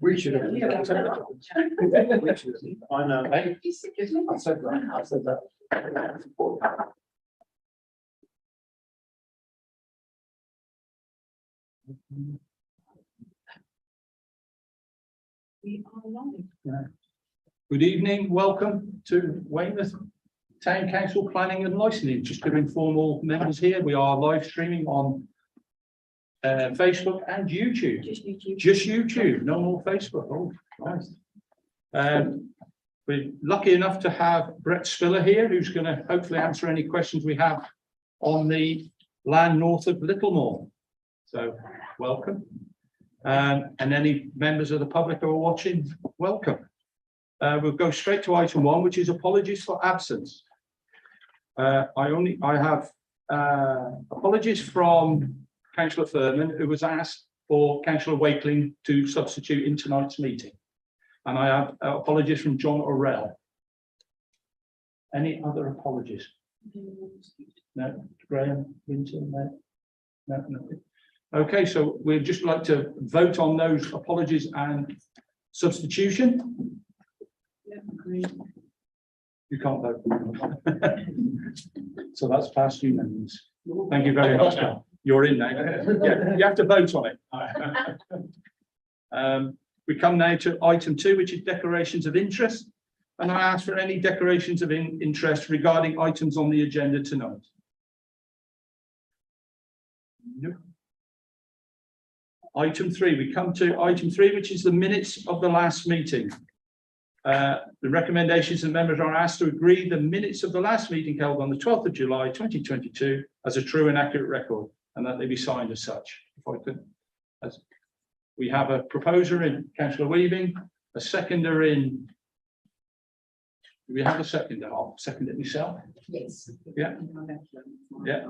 We should have. I know. I said that. I said that. Good evening, welcome to Weymouth Town Council Planning and Licensing. Just to inform all members here, we are live streaming on Facebook and YouTube. Just YouTube, no more Facebook. Oh, nice. We're lucky enough to have Brett Spiller here, who's going to hopefully answer any questions we have on the land north of Littlemore. So, welcome. And any members of the public who are watching, welcome. We'll go straight to item 1, which is apologies for absence. I have apologies from Councillor Furman, who was asked for Councillor Wakeling to substitute in tonight's meeting. And I have apologies from John Orell. Any other apologies? No, Graham Winter, no. Okay, so we'd just like to vote on those apologies and substitution. You can't vote. So that's passed unanimous. Thank you very much. You're in now. Yeah, you have to vote on it. We come now to item 2, which is declarations of interest. And I ask for any declarations of interest regarding items on the agenda tonight. Nope. Item 3, we come to item 3, which is the minutes of the last meeting. The recommendations and members are asked to agree the minutes of the last meeting held on the 12th of July 2022 as a true and accurate record, and that they be signed as such. If I could, as we have a proposer in Councillor Weaving, a seconder in. Do we have a seconder? I'll second it myself. Yes. Yeah. Yeah.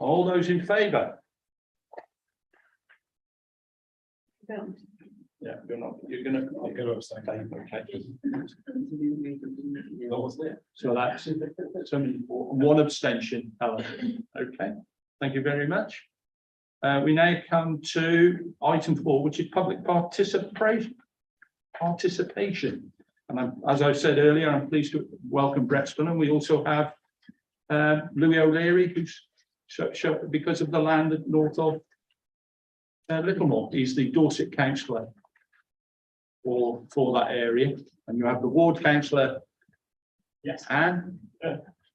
All those in favour? Yeah, you're gonna abstain. Okay. So that's one abstention, Helen. Okay, thank you very much. We now come to item 4, which is public participation. And as I said earlier, I'm pleased to welcome Brett Spiller. We also have Louis O'Leary, who's because of the land north of Littlemore. He's the Dorset councillor for that area, and you have the ward councillor, yes, Anne,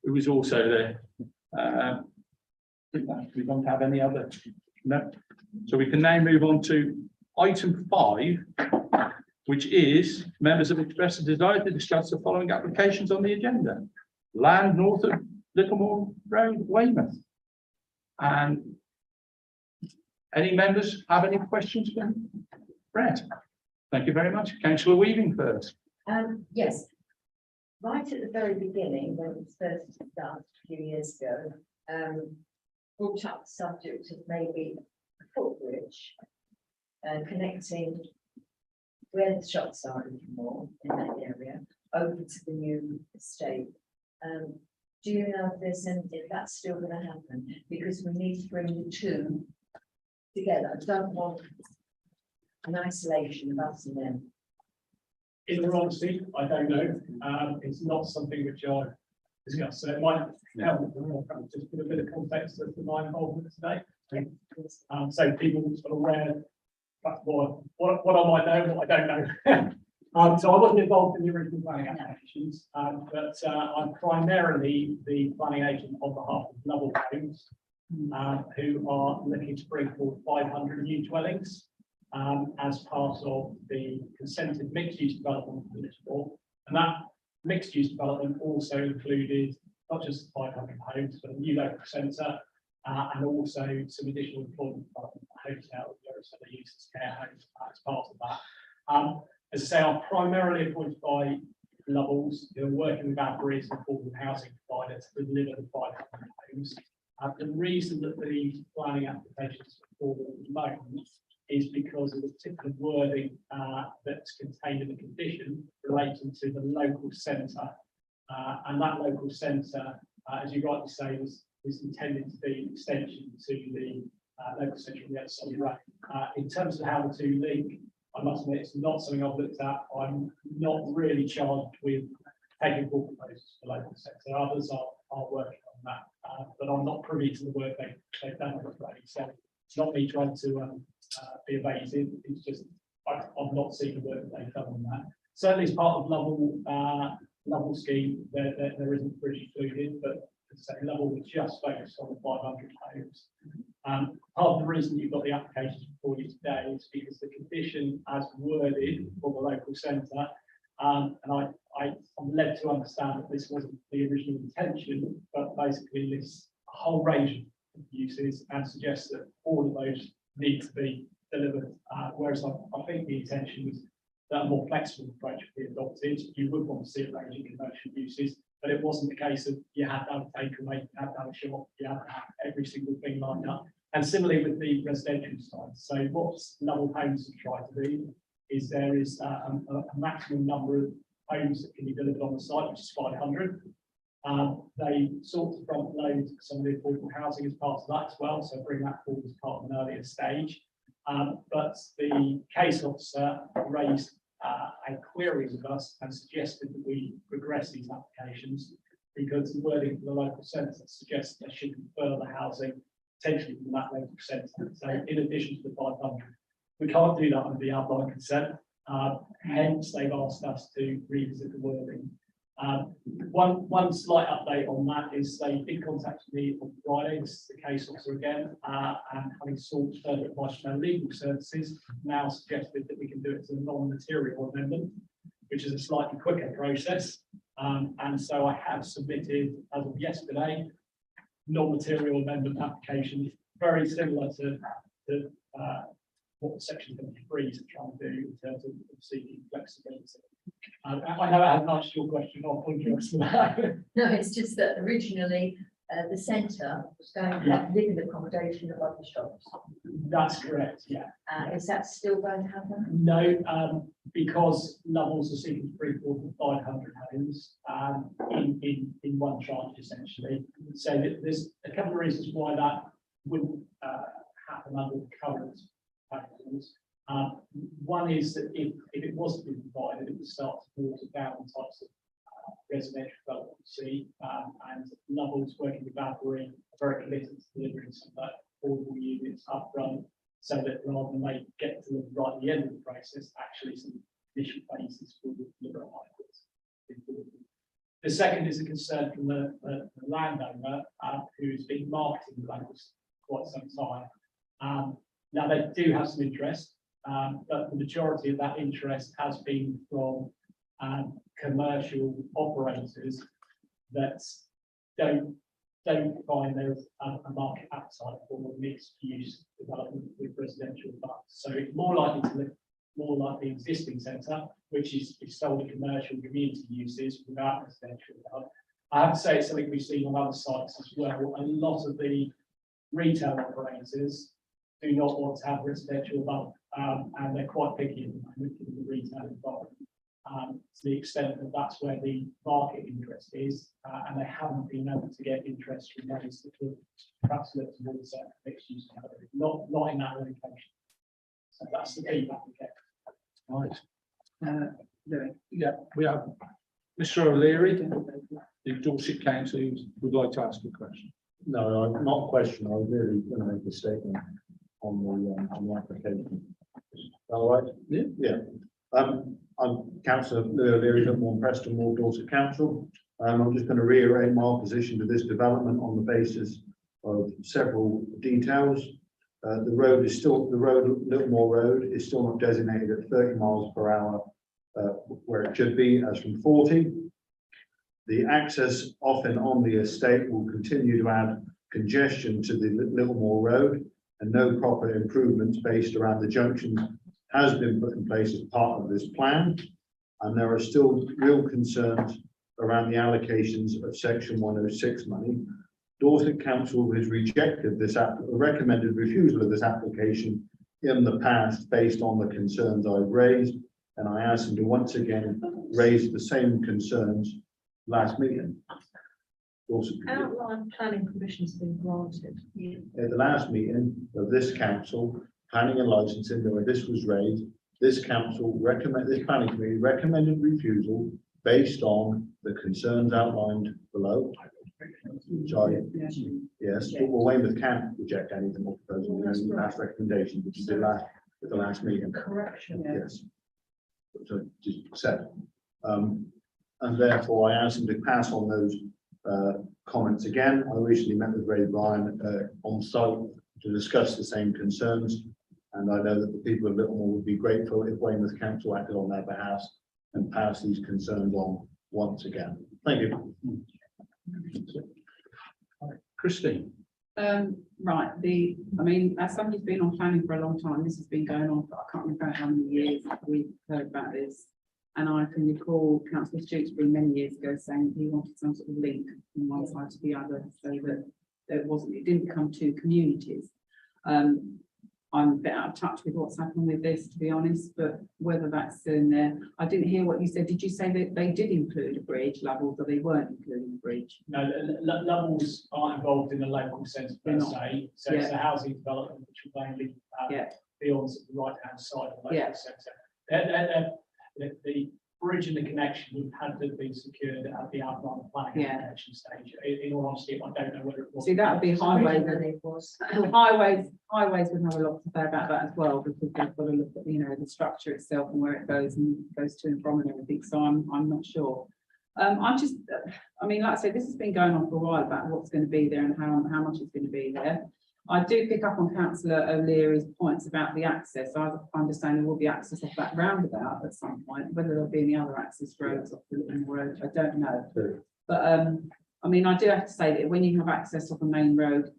who is also there. We don't have any other. No. So we can now move on to item 5, which is members have expressed a desire to discuss the following applications on the agenda: land north of Littlemore Road, Weymouth. And any members have any questions for Brett? Thank you very much. Councillor Weaving first. Yes. Right at the very beginning, when it was first started a few years ago, brought up the subject of maybe a footbridge connecting where the shops are in more in that area over to the new estate. Do you know if that's still going to happen? Because we need to bring the two together. I don't want an isolation of us and them. In all honesty, I don't know. It's not something which I discussed. So it might help just put a bit of context as to my involvement today. So people sort of aware what I might know and what I don't know. So I wasn't involved in the original planning applications, but I'm primarily the planning agent on behalf of Lovell Homes, who are looking to bring forward 500 new dwellings as part of the consented mixed-use development for Littlemore. And that mixed-use development also included not just 500 homes, but a new local centre and also some additional employment development, hotels, various other uses, care homes as part of that. As I say, I'm primarily appointed by Lovells, who are working with our Breeze and affordable housing provider to deliver the 500 homes. The reason that the planning applications are forward at the moment is because of the particular wording that's contained in the condition relating to the local centre. And that local centre, as you rightly say, was intended to be an extension to the local central, the other side of the road. In terms of how the two link, I must admit, it's not something I've looked at. I'm not really charged with technical proposals for local sector. Others are working on that, but I'm not privy to the work they've done on it. So it's not me trying to be evasive. It's just I've not seen the work that they've done on that. Certainly, as part of Lovell scheme, there isn't bridge included, but as I say, Lovell was just focused on the 500 homes. Part of the reason you've got the applications before you today is because the condition as worded for the local centre, and I'm led to understand that this wasn't the original intention, but basically lists a whole range of uses and suggests that all of those need to be delivered. Whereas I think the intention was that a more flexible approach would be adopted. You would want to see a range of commercial uses, but it wasn't the case of you had to have a takeaway, you had to have a shop, you had to have every single thing lined up. And similarly with the residential side. So what Lovell Homes have tried to do is there is a maximum number of homes that can be delivered on the site, which is 500. They sought to front load some of the affordable housing as part of that as well, so bring that forward as part of an earlier stage. But the case officer raised a query with us and suggested that we progress these applications because the wording for the local centre suggests there should be further housing potentially from that local centre. So in addition to the 500, we can't do that under the outline consent. Hence, they've asked us to revisit the wording. One slight update on that is they did contact me on Friday. This is the case officer again, and having sought further advice from our legal services, now suggested that we can do it as a non-material amendment, which is a slightly quicker process. And so I have submitted, as of yesterday, non-material amendment application, very similar to what section 23 is trying to do in terms of seeking flexibility. I know I haven't answered your question. I'll apologise for that. No, it's just that originally the centre was going to have living accommodation above the shops. That's correct, yeah. Is that still going to happen? No, because Lovell's are seeking 3,500 homes in one tranche essentially. So there's a couple of reasons why that wouldn't happen under the current patterns. One is that if it wasn't being provided, it would start to water down the types of residential development we see, and Lovell's working with Valkyrie are very committed to delivering some of that affordable units up front, so that rather than they get to them right at the end of the process, actually some initial phases will deliver a high quality. The second is a concern from the landowner who has been marketing the land for quite some time. Now they do have some interest, but the majority of that interest has been from commercial operators that don't find there's a market appetite for mixed use development with residential above. So it's more likely to look more like the existing centre, which is solely commercial community uses without residential development. I have to say it's something we've seen on other sites as well. A lot of the retail operators do not want to have residential above, and they're quite picky at the moment in the retail environment. To the extent that that's where the market interest is, and they haven't been able to get interest from those that would perhaps look towards mixed use, not in that location. So that's the feedback we get. Right. Yeah, we have Mr. O'Leary, the Dorset Council, who would like to ask a question. No, not a question. I was really going to make a statement on the application. All right. Yeah. I'm Councillor O'Leary, Littlemore, Preston Ward, Dorset Council. I'm just going to reiterate my opposition to this development on the basis of several details. The road, Littlemore Road, is still not designated at 30 miles per hour, where it should be, as from 40. The access off and on the estate will continue to add congestion to the Littlemore Road, and no proper improvements based around the junction has been put in place as part of this plan. And there are still real concerns around the allocations of Section 106 money. Dorset Council has rejected this recommended refusal of this application in the past based on the concerns I've raised, and I asked them to once again raise the same concerns last meeting. Also, Outline planning permission's been granted. at the last meeting of this council, planning and licensing, where this was raised, this planning committee recommended refusal based on the concerns outlined below. Which I, yes, but Weymouth can't reject anything or propose, last recommendation, which is the last, at the last meeting. Correction. Yes. So just said, and therefore I asked him to pass on those comments again. I recently met with Ray Bryan on site to discuss the same concerns. And I know that the people of Littlemore would be grateful if Weymouth Council acted on their behalf and passed these concerns on once again. Thank you. Christine, Right, I mean, as somebody's been on planning for a long time, this has been going on for, I can't remember how many years we've heard about this. And I can recall Councillor Stewart many years ago saying he wanted some sort of link from one side to the other, so that it didn't become two communities. I'm a bit out of touch with what's happening with this, to be honest, but whether that's in there, I didn't hear what you said. Did you say that they did include a bridge, Lovell, or they weren't including a bridge? No, Lovell's aren't involved in the local centre per They're not. se, so it's a housing development which will mainly Yeah. be on the right hand side of the Yeah. local centre. The bridge and the connection would have to be secured at the outline planning Yeah. application stage. In all honesty, I don't know whether it was. See, that would be highways. Originally it was. Highways would have a lot to say about that as well, because they've got to look at, the structure itself and where it goes to and from and everything, so I'm not sure. I mean, like I said, this has been going on for a while about what's going to be there and how much is going to be there. I do pick up on Councillor O'Leary's points about the access. I understand there will be access off that roundabout at some point, whether there'll be any other access roads off the Littlemore road, I don't know. But I mean, I do have to say that when you have access off a main road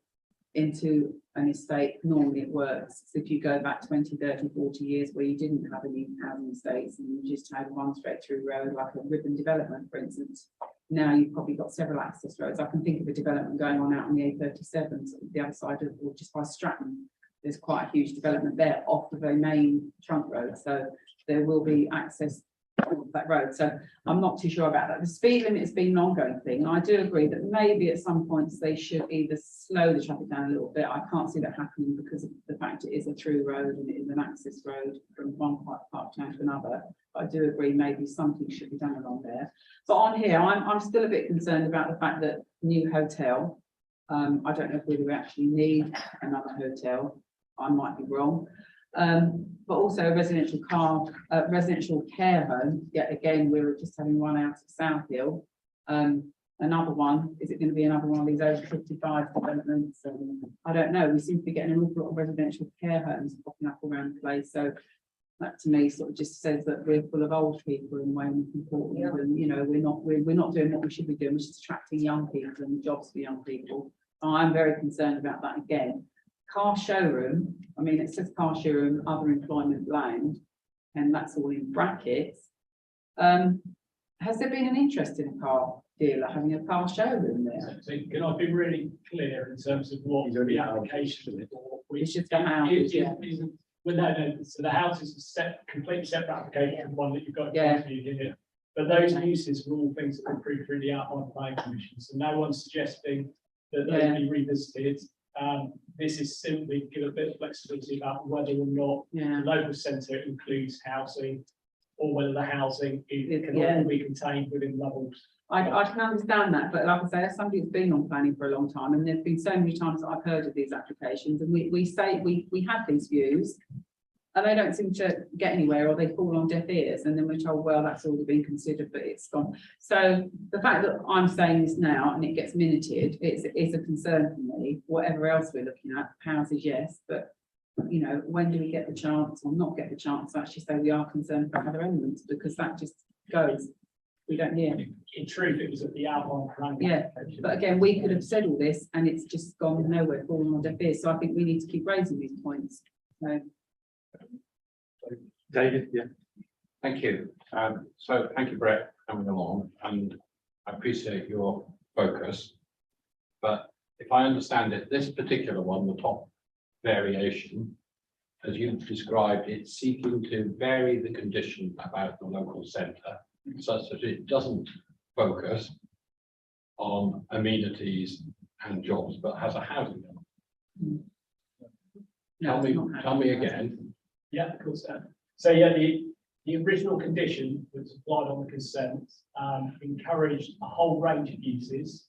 into an estate, normally it works. So if you go back 20, 30, 40 years where you didn't have any housing estates and you just had one straight through road, like a ribbon development, for instance, now you've probably got several access roads. I can think of a development going on out on the A37, so the other side of, or just by Stratton. There's quite a huge development there off of a main trunk road, so there will be access on that road. So I'm not too sure about that. The speed limit has been an ongoing thing, and I do agree that maybe at some points they should either slow the traffic down a little bit. I can't see that happening because of the fact it is a through road and it is an access road from one part of town to another. But I do agree maybe something should be done along there. But on here, I'm still a bit concerned about the fact that new hotel. I don't know if we actually need another hotel. I might be wrong. But also a residential care home. Yet again, we were just having one out at South Hill. Another one, is it going to be another one of these over 55 developments? I don't know. We seem to be getting an awful lot of residential care homes popping up around the place. So that to me sort of just says that we're full of old people in Weymouth and Portland, and we're not doing what we should be doing, which is attracting young people and jobs for young people. I'm very concerned about that again. Car showroom, I mean, it says car showroom, other employment land, and that's all in brackets. Has there been an interest in a car dealer having a car showroom there? So can I be really clear in terms of what the application is for? It's just a house, yeah. Well, no, so the house is a completely separate application from the one that you've got in Yeah. front of you here. But those uses were all things that were approved through the outline planning commission, so no one's suggesting that they be revisited. This is simply to give a bit of flexibility about whether or not Yeah. the local centre includes housing, or whether the housing can Yeah. all be contained within Lovell's. I can understand that, but like I say, as somebody who's been on planning for a long time, and there's been so many times that I've heard of these applications, and we say we have these views, and they don't seem to get anywhere, or they fall on deaf ears, and then we're told, well, that's already been considered, but it's gone. So the fact that I'm saying this now and it gets minuted, it's a concern for me. Whatever else we're looking at, houses, yes, but when do we get the chance or not get the chance to actually say we are concerned about other elements, because that just goes. We don't hear. In truth, it was at the outline planning. Yeah, application. but again, we could have said all this and it's just gone nowhere, falling on deaf ears. So I think we need to keep raising these points. So, David, yeah. Thank you. So thank you, Brett, for coming along, and I appreciate your focus. But if I understand it, this particular one, the top variation, as you've described, it's seeking to vary the condition about the local centre such that it doesn't focus on amenities and jobs, but has a housing element. No, it's not Tell me happening. again, Yeah, of course. So yeah, the original condition that was applied on the consent encouraged a whole range of uses,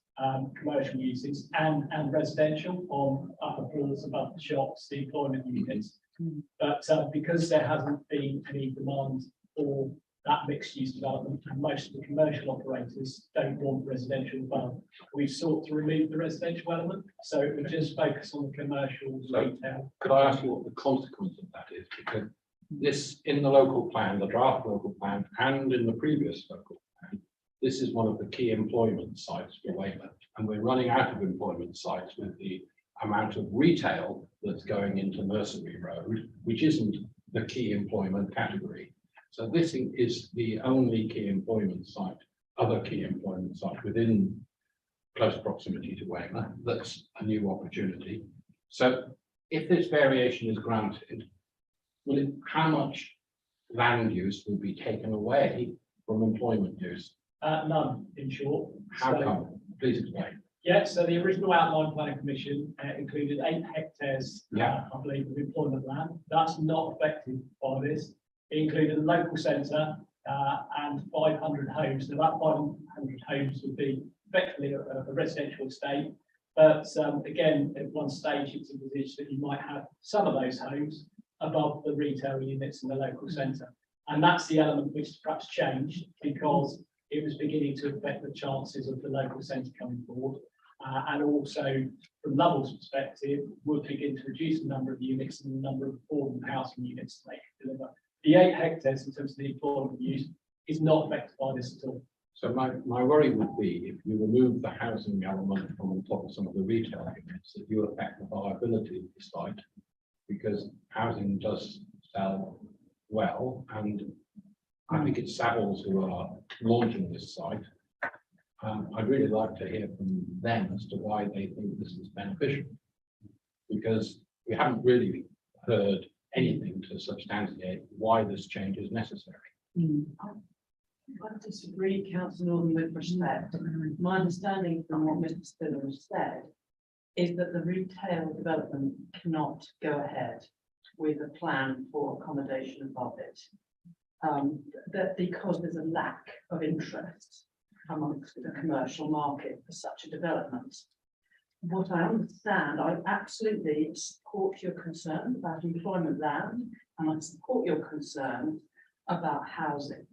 commercial uses and residential on upper floors above the shops, the employment units. Mm. But because there hasn't been any demand for that mixed use development and most of the commercial operators don't want residential above, we've sought to remove the residential element. So it would just focus on the commercial So- retail. could I ask you what the consequence of that is? Because this, in the local plan, the draft local plan, and in the previous local plan, this is one of the key employment sites for Weymouth, and we're running out of employment sites with the amount of retail that's going into Nursery Road, which isn't the key employment category. So this is the only key employment site, other key employment site within close proximity to Weymouth. That's a new opportunity. So if this variation is granted, how much land use will be taken away from employment use? None, in short. How So- come? Please explain. Yeah, so the original outline planning commission included 8 hectares, Yeah. I believe, of employment land. That's not affected by this. It included a local centre and 500 homes. Now that 500 homes would be effectively a residential estate. But again, at one stage, it's envisaged that you might have some of those homes above the retail units in the local centre. And that's the element which perhaps changed because it was beginning to affect the chances of the local centre coming forward. And also, from Lovell's perspective, would begin to reduce the number of units and the number of affordable housing units they can deliver. The 8 hectares in terms of the employment use is not affected by this at all. So my worry would be if you remove the housing element from on top of some of the retail units, that you affect the viability of the site. Because housing does sell well, and I think it's Savills who are launching this site. I'd really like to hear from them as to why they think this is beneficial. Because we haven't really heard anything to substantiate why this change is necessary. Mm. I disagree, Councillor Northern, with respect. My understanding from what Mr. Spiller has said is that the retail development cannot go ahead with a plan for accommodation above it. That because there's a lack of interest amongst the commercial market for such a development. What I understand, I absolutely support your concern about employment land, and I support your concern about housing.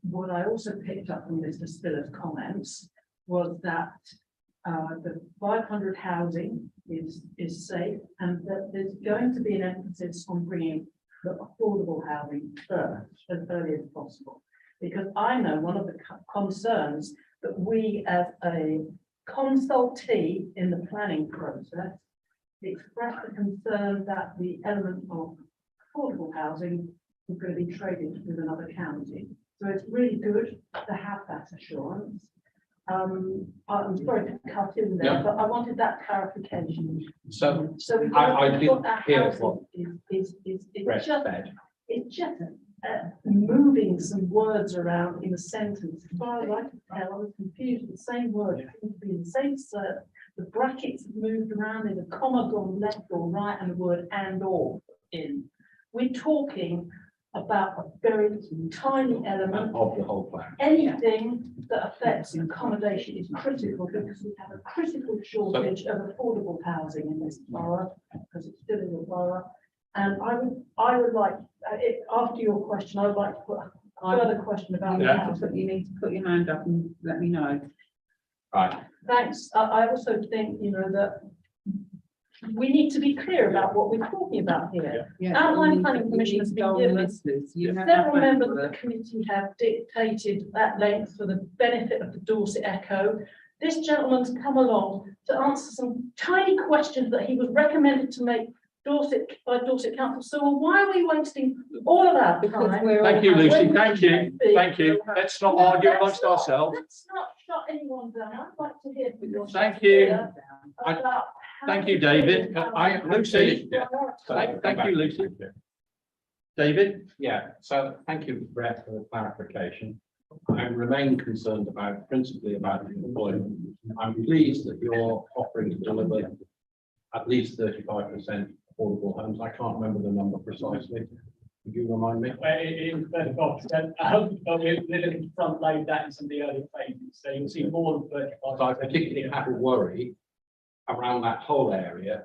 What I also picked up from Mr. Spiller's comments was that the 500 housing is safe, and that there's going to be an emphasis on bringing the affordable housing first as early as possible. Because I know one of the concerns that we as a consultee in the planning process expressed the concern that the element of affordable housing is going to be traded with another county. So it's really good to have that assurance. I'm sorry to cut in there, Yeah. but I wanted that clarification. So So we I got did that hear housing what is Brett just said. it's just moving some words around in a sentence. As far as I can tell, I was confused. The same word seemed to be in the same cert. The brackets have moved around, there's a comma gone left or right, and the word and or in. We're talking about a very tiny element. Of the whole plan. Anything that affects accommodation is critical because we have a critical shortage of affordable housing in this borough, because it's still in the borough. And I would like, after your question, I would like to put a further question about the Yeah. housing. But you need to put your hand up and let me know. Right. Thanks. I also think, that we need to be clear about what we're talking about here. Yeah, Outline you need planning to- permission you has need been to given. list this. You have Several that members of paperwork. the committee have dictated at length for the benefit of the Dorset Echo. This gentleman's come along to answer some tiny questions that he was recommended to make by Dorset Council. So why are we wasting all of our Because time? we're. Thank you, all- Lucy. Thank you. Thank you. Let's not argue amongst ourselves. Let's not shut anyone down. I'd like to hear from your. Thank you. About how Thank you, we David. feel Lucy. about Thank you, Lucy. David? Yeah, so thank you, Brett, for the clarification. I remain concerned about, principally about the employment. I'm pleased that you're offering to deliver at least 35% affordable homes. I can't remember the number precisely. Could you remind me? In 35%, but we're looking to front load that in some of the early phases, so you'll see more than 35%. So I particularly have a worry around that whole area,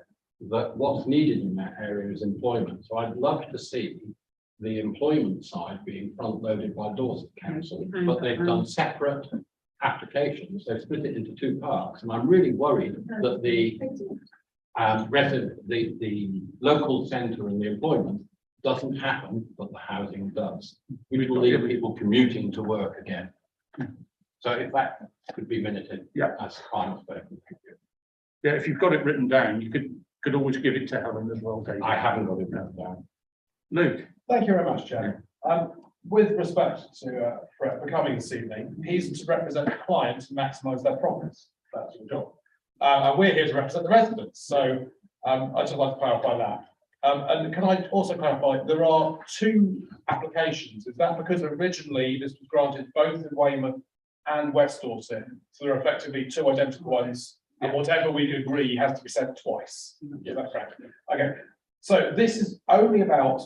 that what's needed in that area is employment. So I'd love to see the employment side being front loaded by Dorset Council, but they've done separate applications. They've split it into two parts, and I'm really worried that the the local centre and the employment doesn't happen, but the housing does. We will leave people commuting to work again. So if that could be minuted, Yeah. that's the final statement. Thank you. Yeah, if you've got it written down, you could always give it to Helen as well, David. I haven't got it written down. Luke, Thank you very much, Chair. With respect to Brett for coming this evening, he's to represent the client to maximise their profits. That's your job. And we're here to represent the residents. So I'd just like to clarify that. And can I also clarify, there are two applications. Is that because originally this was granted both in Weymouth and West Dorset? So there are effectively two identical ones, and whatever we agree has to be said twice. Is that correct? Okay. So this is only about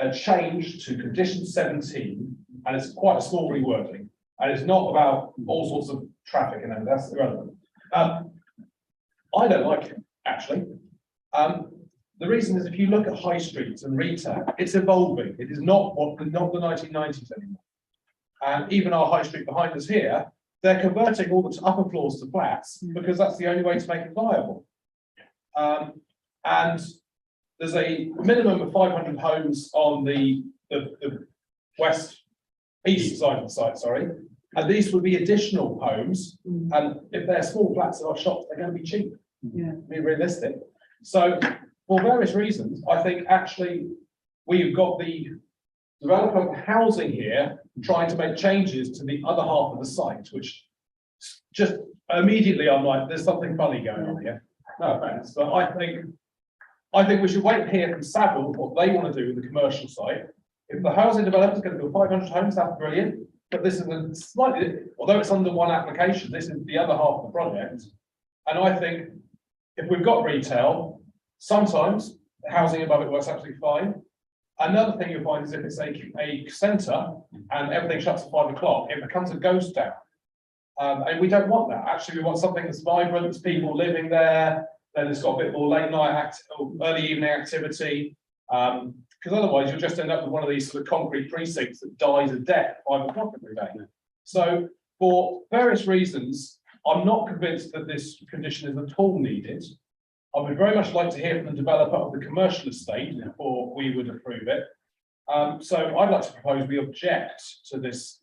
a change to condition 17, and it's quite a small rewording, and it's not about all sorts of traffic, and that's irrelevant. I don't like it, actually. The reason is, if you look at high streets and retail, it's evolving. It is not the 1990s anymore. And even our high street behind us here, they're converting all the upper floors to flats because that's the only way to make it viable. And there's a minimum of 500 homes on the east side of the site, sorry. And these would be additional homes. And if they're small flats that are shops, they're going to be cheap. Yeah. Be realistic. So for various reasons, I think actually we've got the developer of housing here trying to make changes to the other half of the site, which just immediately I'm like, there's something funny going on here. No offense, but I think we should wait and hear from Savills what they want to do with the commercial site. If the housing developer is going to build 500 homes, that's brilliant. But this is a slightly, although it's under one application, this is the other half of the project. And I think if we've got retail, sometimes the housing above it works absolutely fine. Another thing you'll find is if it's a centre and everything shuts at 5 o'clock, it becomes a ghost town. And we don't want that. Actually, we want something that's vibrant, there's people living there, then it's got a bit more late night or early evening activity. Because otherwise you'll just end up with one of these sort of concrete precincts that dies a death at 5 o'clock every day. So for various reasons, I'm not convinced that this condition is at all needed. I would very much like to hear from the developer of the commercial estate before we would approve it. So I'd like to propose we object to this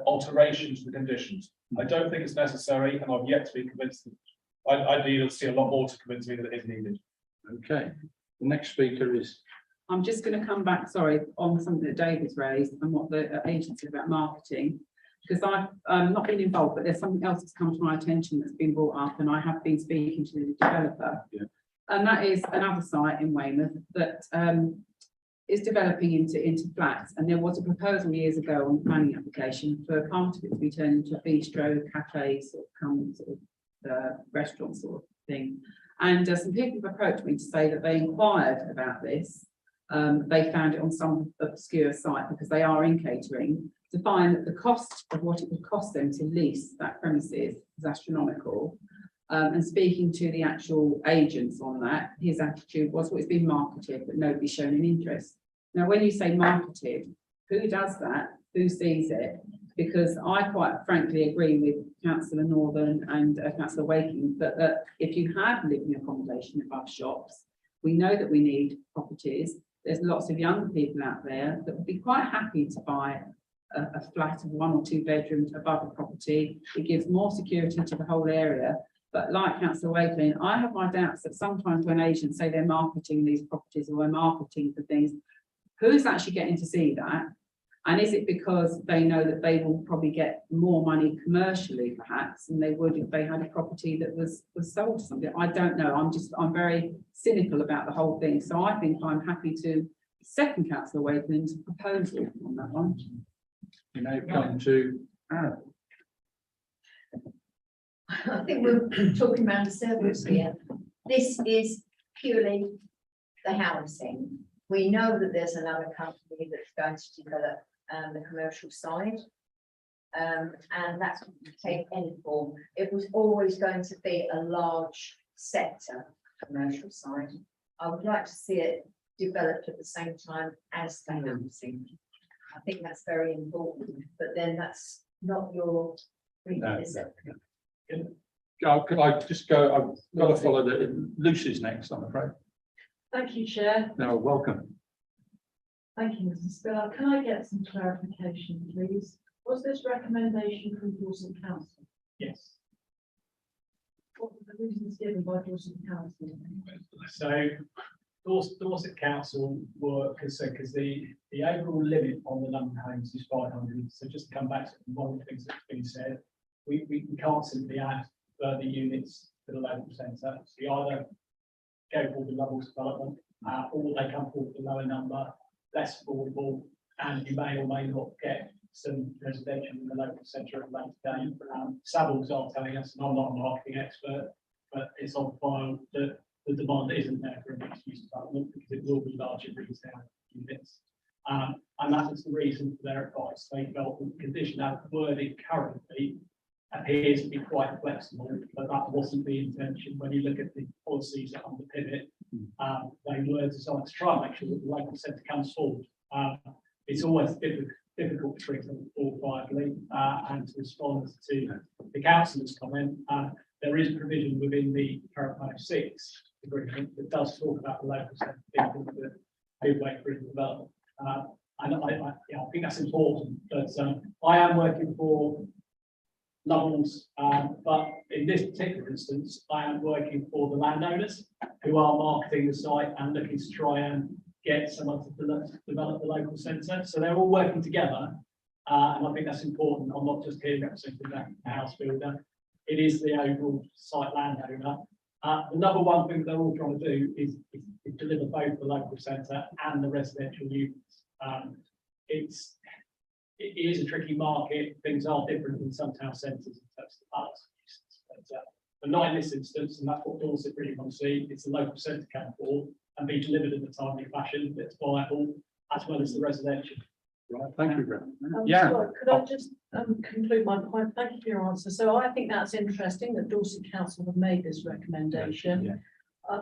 alteration to the conditions. I don't think it's necessary, and I've yet to be convinced that I'd need to see a lot more to convince me that it is needed. okay. The next speaker is, I'm just going to come back, sorry, on something that David's raised and what the agency about marketing, because I've not been involved, but there's something else that's come to my attention that's been brought up, and I have been speaking to the developer. Yeah. And that is another site in Weymouth that is developing into flats. And there was a proposal years ago on the planning application for part of it to be turned into a bistro, cafe, sort of restaurant sort of thing. And some people have approached me to say that they inquired about this. They found it on some obscure site because they are in catering, to find that the cost of what it would cost them to lease that premises is astronomical. And speaking to the actual agents on that, his attitude was, well, it's been marketed, but nobody's shown an interest. Now, when you say marketed, who does that? Who sees it? Because I quite frankly agree with Councillor Northern and Councillor Waking that if you have living accommodation above shops, we know that we need properties. There's lots of young people out there that would be quite happy to buy a flat of 1 or 2 bedrooms above a property. It gives more security to the whole area. But like Councillor Wakeling, I have my doubts that sometimes when agents say they're marketing these properties or they're marketing for things, who's actually getting to see that? And is it because they know that they will probably get more money commercially perhaps than they would if they had a property that was sold to somebody? I don't know. I'm very cynical about the whole thing. So I think I'm happy to second Councillor Wakeling's proposal on that one. you now come to Aaron. I think we're talking around circles here. This is purely the housing. We know that there's another company that's going to develop the commercial side. And that's going to take any form. It was always going to be a large sector, commercial side. I would like to see it developed at the same time as the housing. I think that's very important, but then that's not your remit, is it? Could I just go, I've got to follow the, Lucy's next, I'm afraid. Thank you, Chair. No, welcome. Thank you, Mr. Spiller. Can I get some clarification, please? Was this recommendation from Dorset Council? Yes. What were the reasons given by Dorset Council? So Dorset Council were concerned because the overall limit on the number of homes is 500. So just to come back to one of the things that's been said, we can't simply add further units to the local centre. So you either go for the levels development, or they come forward with a lower number, less affordable, and you may or may not get some residential in the local centre at a later date. Savills are telling us, and I'm not a marketing expert, but it's on file that the demand isn't there for a mixed use development because it will be larger retail units. And that was the reason for their advice. They felt that the condition as worded currently appears to be quite flexible, but that wasn't the intention. When you look at the policies that underpin it, they were designed to try and make sure that the local centre comes forward. It's always difficult to bring something forward quietly and to respond to the councillor's comment. There is provision within the current 6 agreement that does talk about the local centre being the midway through the development. And I think that's important, but I am working for Lovells, but in this particular instance, I am working for the landowners who are marketing the site and looking to try and get someone to develop the local centre. So they're all working together, and I think that's important. I'm not just here representing the house builder. It is the overall site landowner. The number one thing they're all trying to do is deliver both the local centre and the residential units. It is a tricky market. Things are different in some town centres in terms of the balance. But not in this instance, and that's what Dorset really want to see. It's the local centre come forward and be delivered in a timely fashion that's viable, as well as the residential. Right, thank you, Brett. I'm Yeah. sorry, could I just conclude my point? Thank you for your answer. So I think that's interesting that Dorset Council have made this recommendation.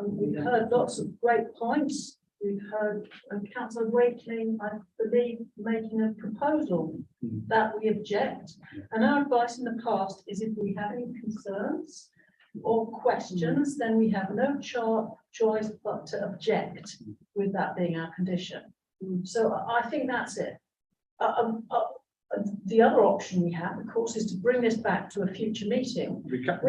We've heard lots of great points. We've heard Councillor Wakeling, I believe, making a proposal that we object. And our advice in the past is if we have any concerns or questions, then we have no choice but to object, with that being our condition. So I think that's it. The other option we have, of course, is to bring this back to a future meeting. We could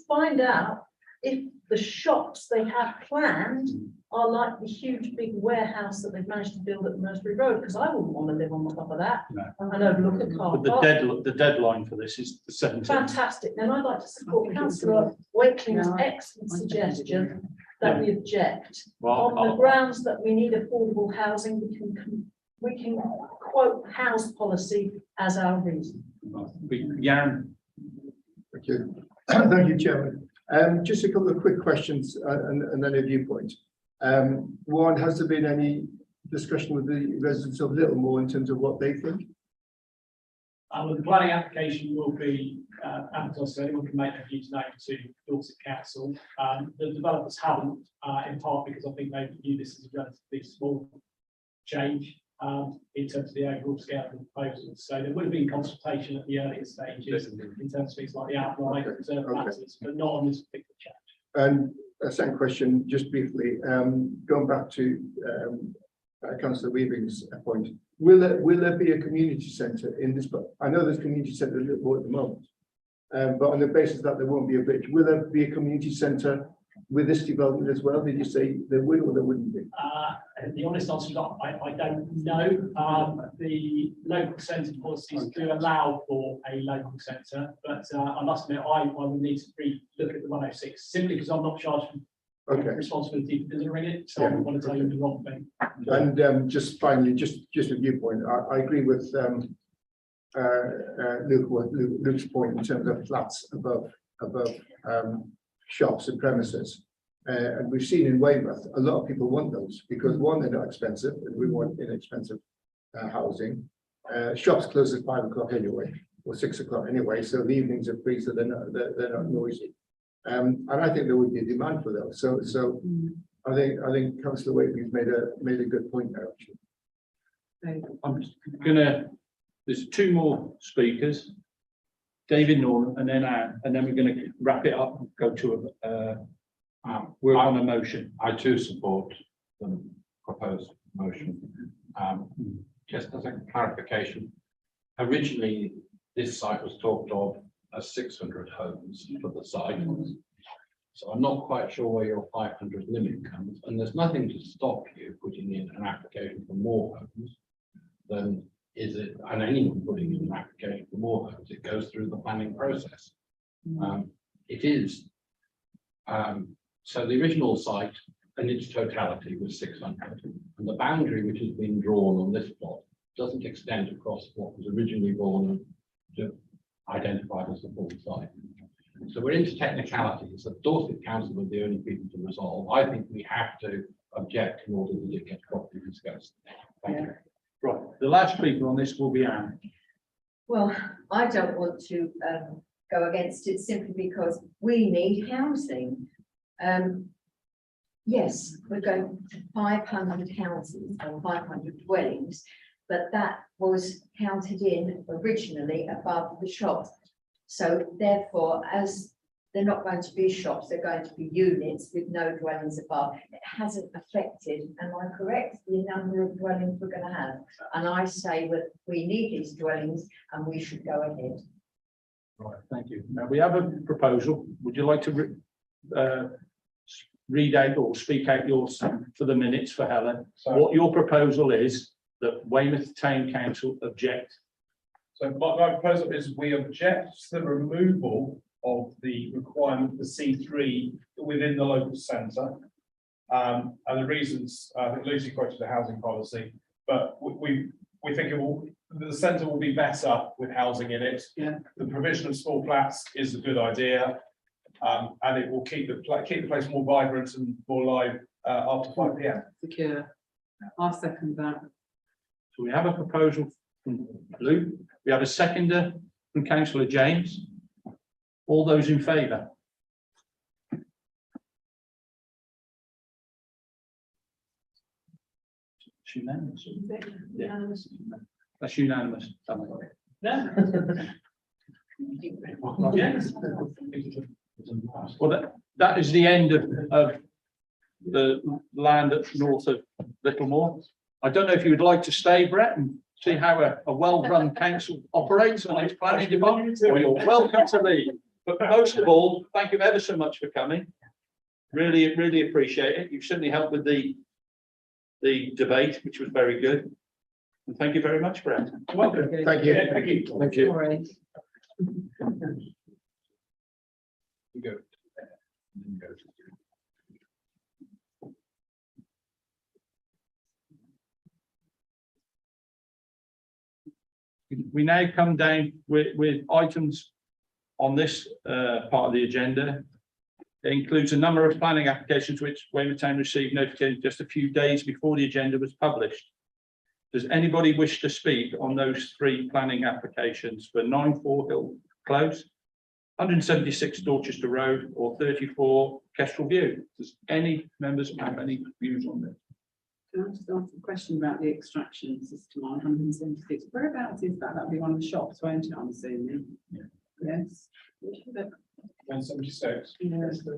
find out if the shops they have planned are like the huge big warehouse that they've managed to build at Mersbury Road, because I wouldn't want to live on the top of that and overlook a car But park. the deadline for this is the 17th. Fantastic. Then I'd like to support Councillor Wakeling's excellent suggestion that we object Well, on the grounds that we need affordable housing. We can quote house policy as our reason. Yaron. Thank you. Thank you, Chairman. Just a couple of quick questions and then a viewpoint. One, has there been any discussion with the residents of Littlemore in terms of what they think? The planning application will be advertised, so anyone can make a view tonight to Dorset Council. The developers haven't, in part because I think they view this as a relatively small change in terms of the overall scale of the proposals. So there would have been consultation at the earlier stages in terms of things like the outline, reserve matters, but not on this particular change. And a second question, just briefly, going back to Councillor Weaving's point, will there be a community centre in this? I know there's a community centre at Littlemore at the moment, but on the basis that there won't be a bridge, will there be a community centre with this development as well? Did you say there would or there wouldn't be? The honest answer is I don't know. The local centre policies do allow for a local centre, but I must admit I would need to look at the 106 simply because I'm not charged Okay. responsibility for delivering it, so I don't want to tell you the wrong thing. And just finally, just a viewpoint, I agree with Luke's point in terms of flats above shops and premises. And we've seen in Weymouth, a lot of people want those because one, they're not expensive, and we want inexpensive housing. Shops close at 5 o'clock anyway, or 6 o'clock anyway, so the evenings are free, so they're not noisy. And I think there would be a demand for those. So I think Councillor Wakeby's made a good point there, actually. I'm there's two more speakers. David Norman and then Anne, and then we're gonna wrap it up and go to work on a motion. I too support the proposed motion. Just as a clarification, originally this site was talked of as 600 homes for the site. So I'm not quite sure where your 500 limit comes, and there's nothing to stop you putting in an application for more homes than is it, and anyone putting in an application for more homes, it goes through the planning process. It is. So the original site in its totality was 600, and the boundary which has been drawn on this plot doesn't extend across what was originally drawn to identified as the full site. So we're into technicalities that Dorset Council are the only people to resolve. I think we have to object in order that it gets properly discussed. Thank you. Right, the last speaker on this will be Anne. Well, I don't want to go against it simply because we need housing. Yes, we're going to 500 houses or 500 dwellings, but that was counted in originally above the shops. So therefore, as they're not going to be shops, they're going to be units with no dwellings above. It hasn't affected, am I correct, the number of dwellings we're going to have? And I say that we need these dwellings and we should go ahead. Right, thank you. Now we have a proposal. Would you like to read out or speak out yours for the minutes for Helen? So, What your proposal is that Weymouth Town Council object. so my proposal is we object to the removal of the requirement for C3 within the local centre. And the reasons, I think Lucy quoted the housing policy, but we think the centre will be better with housing in it. Yeah. The provision of small flats is a good idea. And it will keep the place more vibrant and more live after 5 PM. Secure. I'll second that. So we have a proposal from Luke. We have a seconder from Councillor James. All those in favour? It's unanimous. Yeah. That's unanimous. Yes. Well, that is the end of the land at north of Littlemore. I don't know if you would like to stay, Brett, and see how a well-run council operates on its planning department, or you're welcome to leave. But most of all, thank you ever so much for coming. Really appreciate it. You've certainly helped with the debate, which was very good. And thank you very much, Brett. Welcome. Thank you. Thank you. Thank you. Sorry. You go. We now come down with items on this part of the agenda. It includes a number of planning applications which Weymouth Town received notification just a few days before the agenda was published. Does anybody wish to speak on those three planning applications for 94 Hill Close, 176 Dorchester Road, or 34 Kestrel View? Does any members have any views on this? Can I just ask a question about the extraction system on 176? Whereabouts is that? That'll be one of the shops, won't it, I'm assuming? Yeah. Yes. 176. Yeah. So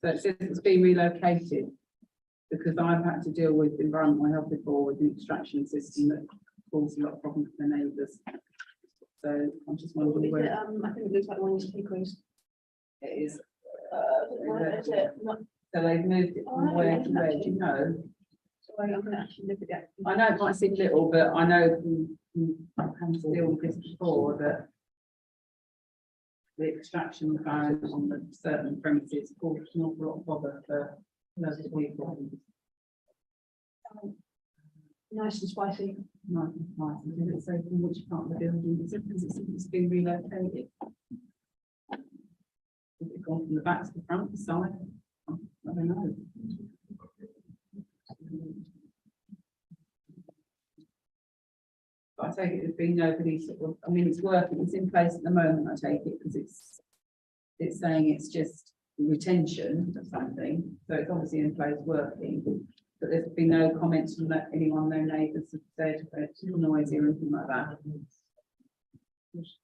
it says it's been relocated, because I've had to deal with environmental health before with the extraction system that caused a lot of problems for the neighbours. So I'm just wondering where I think it looks like one of the it is. Not, So they've moved it from where to where, do you know? sorry, I'm gonna actually look at that. I know it might seem little, but I know from having to deal with this before that the extraction ban on the certain premises caused an awful lot of bother for loads of people. Nice and spicy. Nice and nice, and did it say from which part of the building, is it because it's been relocated? Has it gone from the back to the front, the side? I don't know. But I take it there's been nobody sort of, I mean, it's working, it's in place at the moment, I take it, because it's saying it's just retention of something, so it's obviously in place working. But there's been no comments from anyone, no neighbours have said it's noisy or anything like that. It's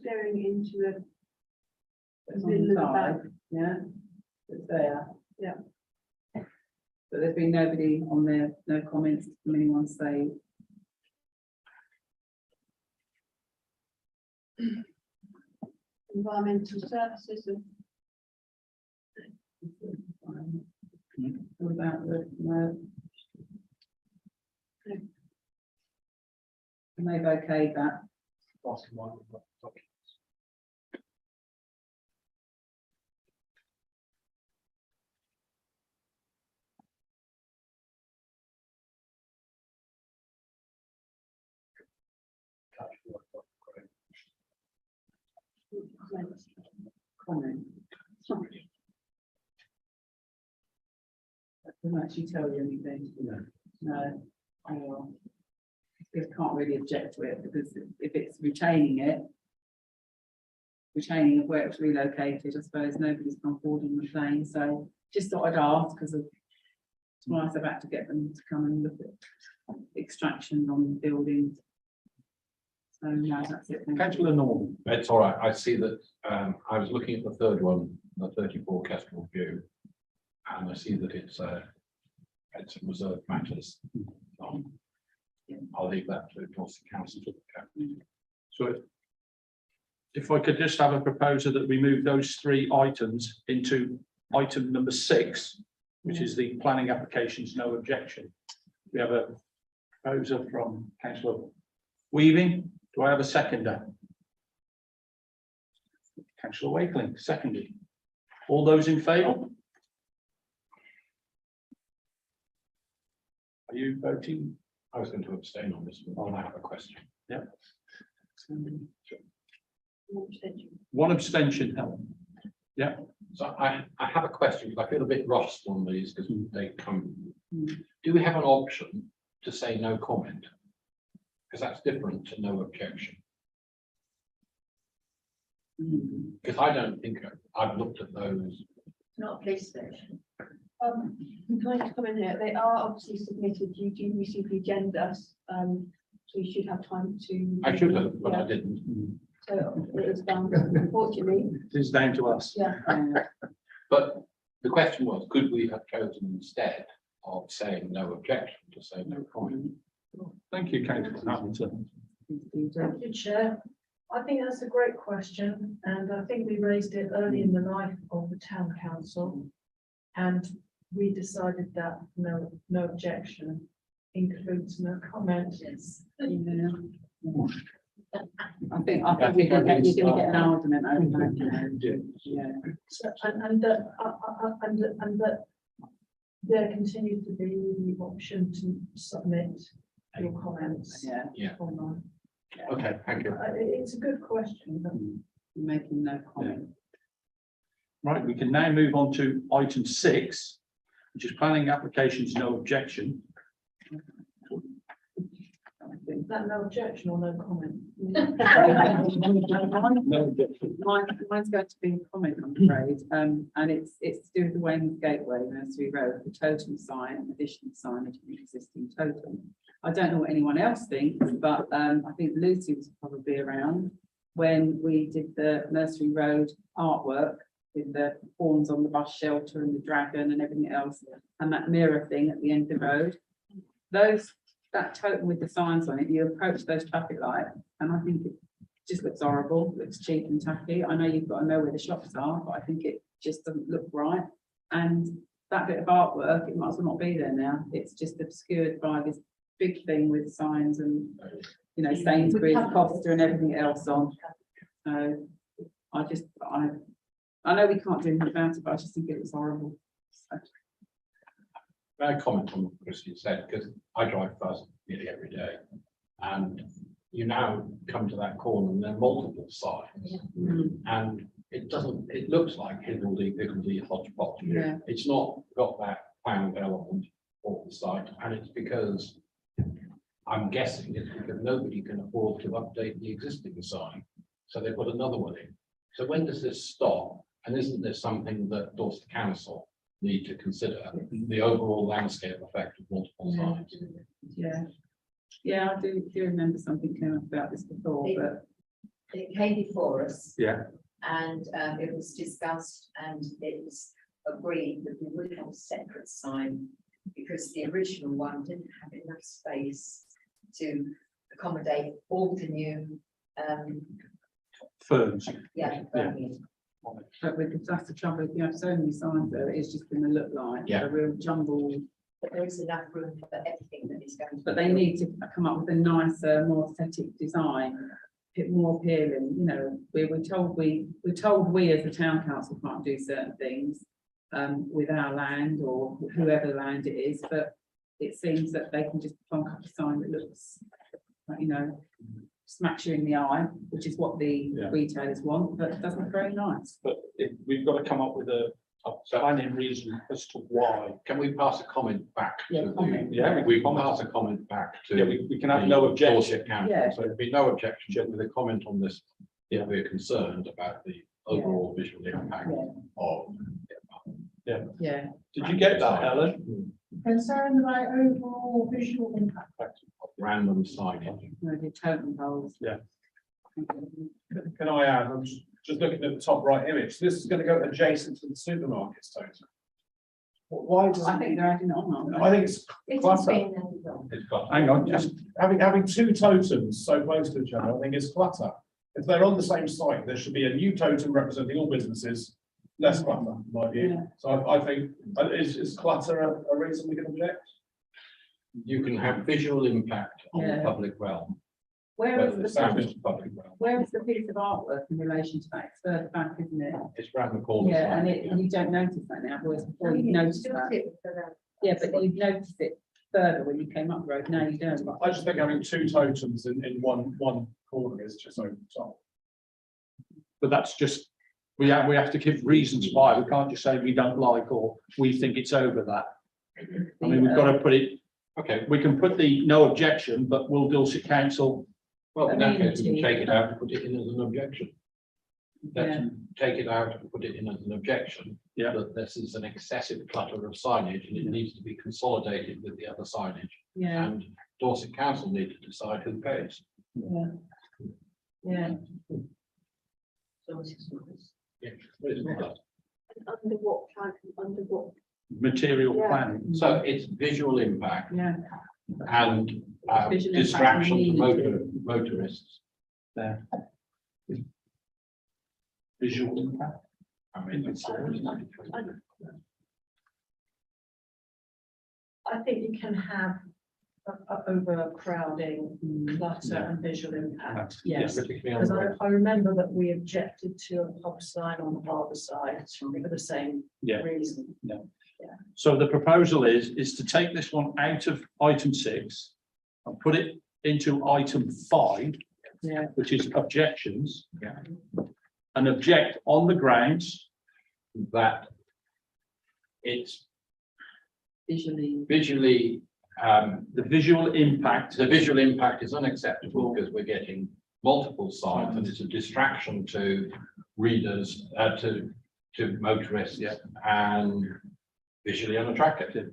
going into It's on the side, yeah, it's there. Yeah. But there's been nobody on there, no comments from anyone say. environmental services and What about the, no. And they've okayed that. Comment. That doesn't actually tell you anything. No. Oh. You can't really object to it because if it's retaining of where it's relocated, I suppose nobody's come forward on the plane, so just thought I'd ask because of tomorrow I've had to get them to come and look at extraction on buildings. So no, that's it. Thank you. Councillor Norman. It's all right. I see that, I was looking at the third one, the 34 Kestrel View. And I see that it's some reserved matters. I'll leave that to Dorset Council to look at. So if I could just have a proposal that we move those 3 items into item number 6, which is the planning applications, no objection. We have a proposal from Councillor Weaving. Do I have a seconder? Councillor Wakeling, seconded. All those in favour? Are you voting? I was going to abstain on this one. I have a question. Yeah. extension. One abstention, Helen. Yeah. So I have a question, because I feel a bit rushed on these because they come. Do we have an option to say no comment? Because that's different to no objection. Because I don't think I've looked at those. Not a police station. Can I just come in here? They are obviously submitted. You do receive the agendas, so you should have time to. I should have, but I Yeah. didn't. So it is done, unfortunately. It is down to us. Yeah. But the question was, could we have chosen instead of saying no objection to say no comment? Thank you, Councillor Hamilton. Thank you, Chair. I think that's a great question, and I think we raised it early in the life of the town council. And we decided that no objection includes no comment. Yes. Yeah. I think you're gonna get an argument over that, you know. Yeah. So, and that there continues to be the option to submit your comments Yeah, online. Okay, thank you. It's a good question, but making no comment. Right, we can now move on to item 6, which is planning applications, no objection. is that no objection or no comment? No objection. Mine's going to be a comment, I'm afraid, and it's to do with the Weymouth Gateway, Nursery Road, the totem sign, additional signage, and existing totem. I don't know what anyone else thinks, but I think Lucy was probably around when we did the Nursery Road artwork with the horns on the bus shelter and the dragon and everything else, and that mirror thing at the end of the road. That totem with the signs on it, you approach those traffic lights, and I think it just looks horrible, looks cheap and tacky. I know you've got to know where the shops are, but I think it just doesn't look right. And that bit of artwork, it might as well not be there now. It's just obscured by this big thing with signs and, you know, Sainsbury's, Costa and everything else on. So I know we can't do anything about it, but I just think it was horrible. So, May I comment on what Christine said, because I drive past nearly every day. And you now come to that corner and there are multiple signs. And it looks like higgledy-piggledy hodgepodge. Yeah. It's not got that planned element of the site, and it's because, I'm guessing it's because nobody can afford to update the existing sign. So they put another one in. So when does this stop? And isn't this something that Dorset Council need to consider, the overall landscape effect of multiple signs? Yeah, I do remember something came up about this before, but It came before us. Yeah. And it was discussed and it was agreed that we would have a separate sign because the original one didn't have enough space to accommodate all the new, Firms. yeah. that's the trouble, if you have so many signs there, it's just gonna look like Yeah. a real jumble. But there is enough room for everything that is going to. But they need to come up with a nicer, more aesthetic design, bit more appealing, you know, we're told we as the town council can't do certain things with our land or whoever land it is, but it seems that they can just plonk up a sign that looks, like, you know, smacks you in the eye, which is what the retailers want, but it doesn't look very nice. But we've got to come up with a planning reason as to why. Can we pass a comment back Yeah, to comment. the, Yeah, we can pass a comment back to. Yeah, we can have no the objection. Dorset Council. Yeah. So there'd be no objection with a comment on this. Yeah. We're concerned about the overall visual impact of. Yeah, Did you get that, Helen? Concerned about overall visual impact. Random signage. no, the totem poles. Yeah. Can I add, I'm just looking at the top right image, this is going to go adjacent to the supermarkets total. Why does? I think they're adding it on, aren't they? I think it's It has clutter. been added on. It's got. Hang on, just, Having two totems so close to each other, I think is clutter. If they're on the same site, there should be a new totem representing all businesses, less clutter, in my view. Yeah. So I think, is clutter a reason we can object? You can have visual impact on the Yeah. public realm. Where Whether is it's the, damage to public realm. where is the piece of artwork in relation to that? It's further back, isn't it? It's round the corner. Yeah, and you don't notice that now, whereas before you noticed that. Yeah, but you'd notice it further when you came up the road, now you don't. I just think having two totems in one corner is just so top. but that's just, we have to give reasons why. We can't just say we don't like or we think it's over that. I mean, we've got to put it, Okay, we can put the no objection, but will Dorset Council, well, in that case, we can Amenity. take it out and put it in as an objection. Yeah. Let's take it out and put it in as an objection. Yeah. That this is an excessive clutter of signage and it needs to be consolidated with the other signage. Yeah, And Dorset Council need to decide who pays. yeah. Yeah, Yeah, but it's not that. Under what plan, under what? material Yeah. planning? So it's visual impact yeah. and Visual impact distraction to and motorists. There. Visual impact. I mean, it's. I think you can have overcrowding, clutter and visual impact, yes. Particularly on Because the road. I remember that we objected to a pub sign on the harbour side for the same Yeah. reason. So the proposal is to take this one out of item 6 and put it into item 5, Yeah. which is objections. And object on the grounds That it's Visually, visually, the visual impact. the visual impact is unacceptable because we're getting multiple signs and it's a distraction to readers, to motorists. And visually unattractive,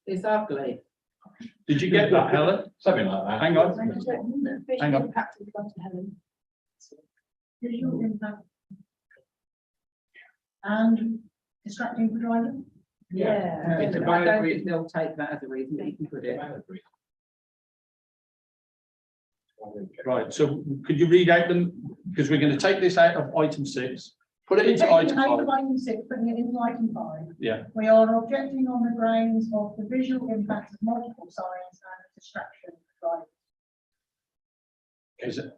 it's ugly. Did you get that, Helen? something like that. Hang on. Hang on. Impact of clutter, Helen. Visual impact. And distracting for driving. Yeah, It's a I valid don't reason. think they'll take that as a reason that you can put it. Right, so could you read out them, because we're going to take this out of item 6, put it into Taking item it out 5. of item 6, putting it into item 5. Yeah. We are objecting on the grounds of the visual impact of multiple signs and distraction for driving.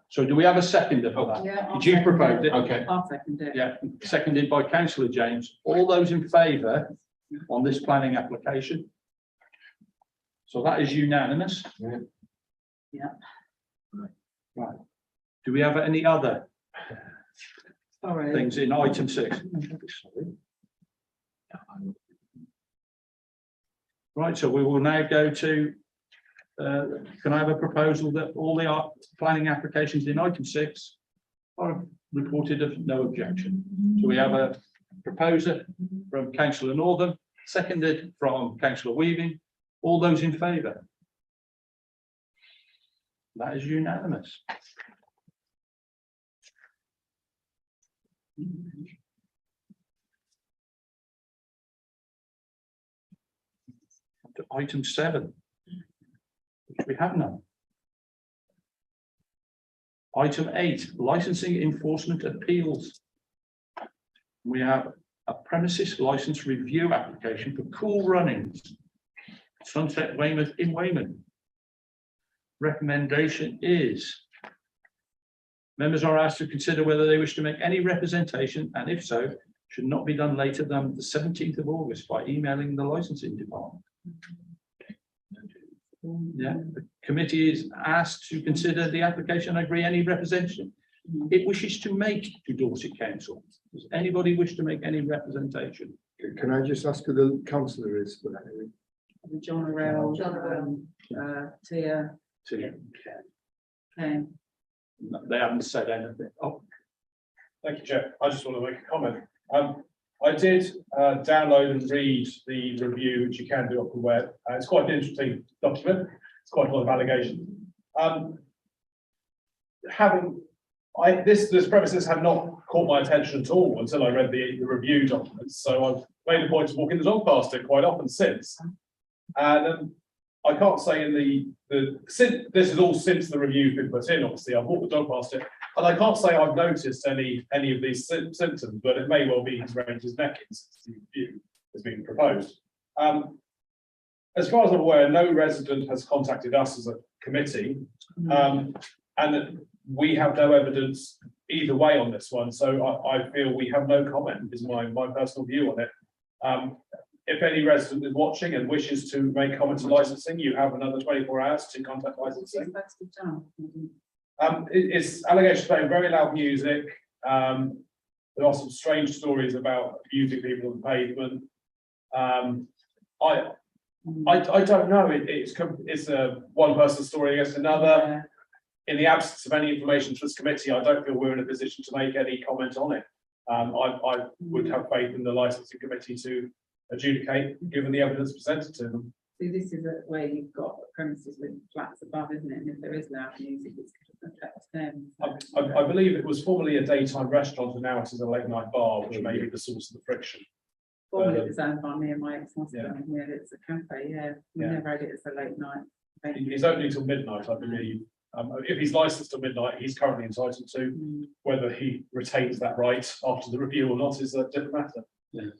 So do we have a seconder for that? Yeah. I'll Did you second propose it? Okay, I'll second it. Yeah, seconded by councillor James. All those in favour on this planning application? So that is unanimous. Yeah. Right. Do we have any other Sorry. things in item 6? Right, so we will now go to, can I have a proposal that all the planning applications in item 6 are reported of no objection? So we have a proposer from councillor Northern, seconded from councillor Weaving. All those in favour? That is unanimous. To item 7, which we have none. Item 8, licensing enforcement appeals. We have a premises license review application for Cool Runnings, Sunset Weymouth in Weymouth. Recommendation is members are asked to consider whether they wish to make any representation, and if so, should not be done later than the 17th of August by emailing the licensing department. Yeah, the committee is asked to consider the application and agree any representation it wishes to make to Dorset Council. Does anybody wish to make any representation? Can I just ask who the councillor is for that? John Arell, John Tia, Ken. No, they haven't said anything. Oh, Thank you, Chair. I just want to make a comment. I did download and read the review, which you can do off the web. It's quite an interesting document. It's quite a lot of allegations. This premises had not caught my attention at all until I read the review documents. So I've made a point of walking the dog past it quite often since. And I can't say since this is all since the review's been put in. Obviously, I've walked the dog past it. And I can't say I've noticed any of these symptoms, but it may well be he's raised his neck in since the review has been proposed. As far as I'm aware, no resident has contacted us as a committee, and that we have no evidence either way on this one. So I feel we have no comment, is my personal view on it. If any resident is watching and wishes to make comments on licensing, you have another 24 hours to contact licensing. That's good job. It's allegations playing very loud music. There are some strange stories about abusing people on the pavement. I don't know. It's a one person story against another. In the absence of any information to this committee, I don't feel we're in a position to make any comment on it. I would have faith in the licensing committee to adjudicate, given the evidence presented to them. See, this is where you've got premises with flats above, isn't it? And if there is loud music, it's going to affect them. I believe it was formerly a daytime restaurant and now it is a late night bar, which may be the source of the friction. Formerly it was owned by me and my ex-husband. Yeah, it's a cafe. Yeah, we never had it as a late night. He's opening till midnight, I believe. If he's licensed till midnight, he's currently entitled to. Whether he retains that right after the review or not is a different matter. yeah.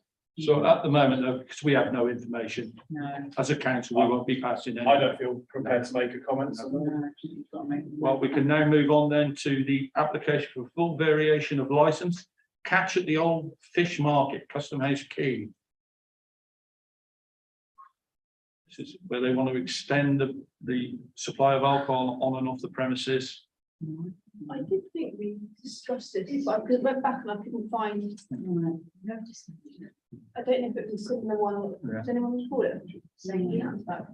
So at the moment, because we have no information, No, as a council, we won't be passing any. I don't feel prepared to make a comment. on that. no, you've got to make. Well, we can now move on then to the application for full variation of license. Catch at the Old Fish Market, Custom House Key. This is where they want to extend the supply of alcohol on and off the premises. I did think we discussed it, but I went back and I couldn't find. I don't know if it was similar one. Yeah. Does anyone recall it?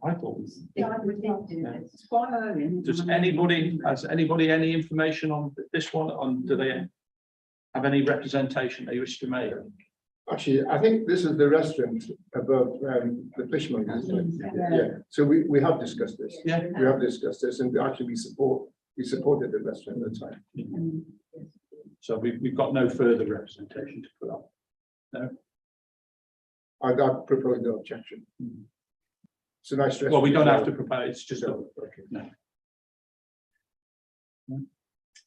I thought. Yeah, I would think do this. It's quite early. isn't it? Has anybody any information on this one? Do they have any representation they wish to make? Actually, I think this is the restaurant above the Fishmonger, isn't it? Yeah, so we have discussed this. Yeah. We have discussed this and actually we supported the restaurant at the time. Mm. So we've got no further representation to put up. No. I propose no objection. It's a nice restaurant. Well, we don't have to propose, it's just. No, okay. No.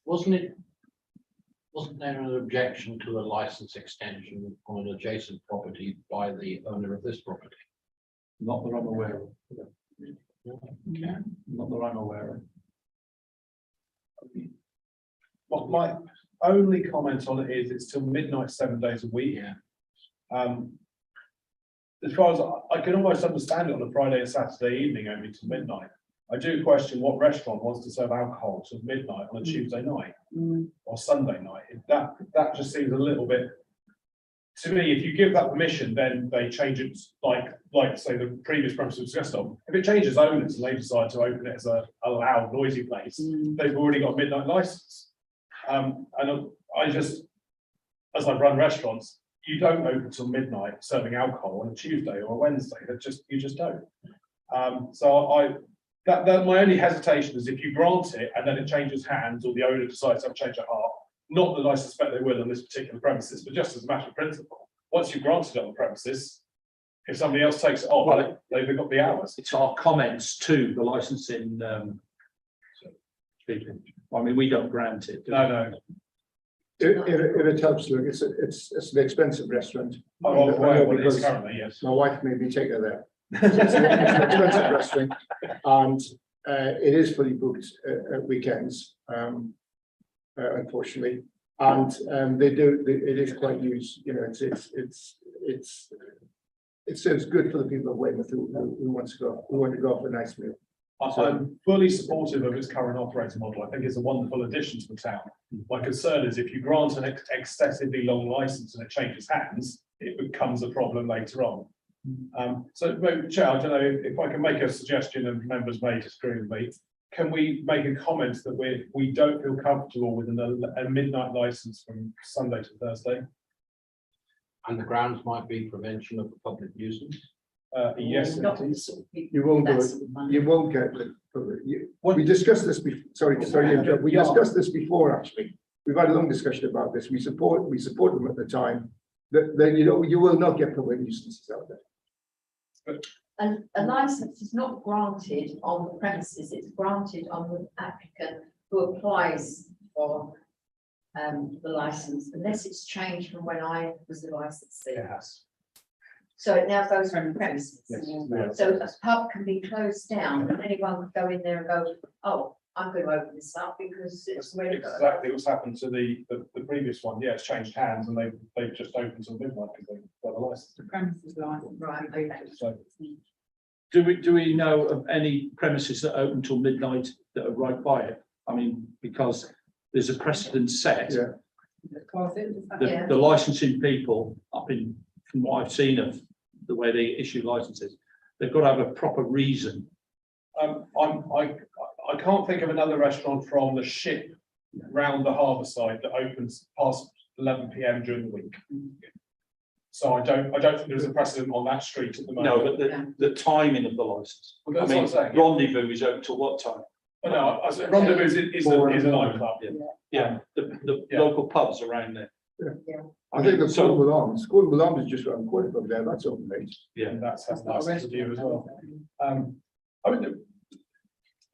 Wasn't there an objection to a license extension on an adjacent property by the owner of this property? Not that I'm aware of. Okay. Not that I'm aware of. My only comment on it is it's till midnight, 7 days a week. Yeah. As far as I can almost understand it on a Friday and Saturday evening, only to midnight. I do question what restaurant wants to serve alcohol till midnight on a Tuesday night or Sunday night. That just seems a little bit. To me, if you give that permission, then they change it like say the previous premise we discussed on. If it changes owners and they decide to open it as a loud, noisy place, they've already got a midnight license. And I just, as I've run restaurants, you don't open till midnight serving alcohol on a Tuesday or a Wednesday. You just don't. That my only hesitation is if you grant it and then it changes hands or the owner decides to have a change of heart. Not that I suspect they will on this particular premises, but just as a matter of principle, once you've granted it on the premises, if somebody else takes it off, Well, they've got the hours. It's our comments to the licensing, people. I mean, we don't grant it. do we? No. If it helps, look, it's an expensive restaurant. I'm not aware what it is Because currently, yes. my wife made me take her there. It's an expensive restaurant, and it is fully booked at weekends, unfortunately. And it is quite used, you know, it serves good for the people of Weymouth who want to go for a nice meal. I'm fully supportive of its current operating model. I think it's a wonderful addition to the town. My concern is if you grant an excessively long license and it changes hands, it becomes a problem later on. So, Chair, I don't know if I can make a suggestion, and members may disagree with me. Can we make a comment that we don't feel comfortable with a midnight license from Sunday to Thursday? And the grounds might be prevention of the public nuisance. Yes, Not it the is. sort of people You won't do that it. sort of money. You won't get we discussed this sorry, we discussed this before, actually. We've had a long discussion about this. We support them at the time. Then you will not get public nuisances out there. And a license is not granted on the premises, it's granted on the applicant who applies for the license, unless it's changed from when I was the licensee. Yes. So it now goes from premises. Yes. So a pub can be closed down and anyone can go in there and go, oh, I'm going to open this up because it's That's ready. to go." exactly what's happened to the previous one. Yeah, it's changed hands and they've just opened till midnight because they've got a license. The premises license. Right, okay. So Do we know of any premises that open till midnight that are right by it? I mean, because there's a precedent set. Yeah. Yeah. The licensing people from what I've seen of the way they issue licenses, they've got to have a proper reason. I can't think of another restaurant from the Ship round the harbour side that opens past 11 PM during the week. So I don't think there's a precedent on that street at the moment. No, but the timing of the license. Well, I that's what mean, I'm saying. Rendezvous is open till what time? But no, I said Rendezvous is a nightclub. Yeah, the Yeah. local pubs around there. Yeah. I think the so, Cornwall Arms is just around the corner from there. That's open late. yeah, And that's has license review as well. I mean,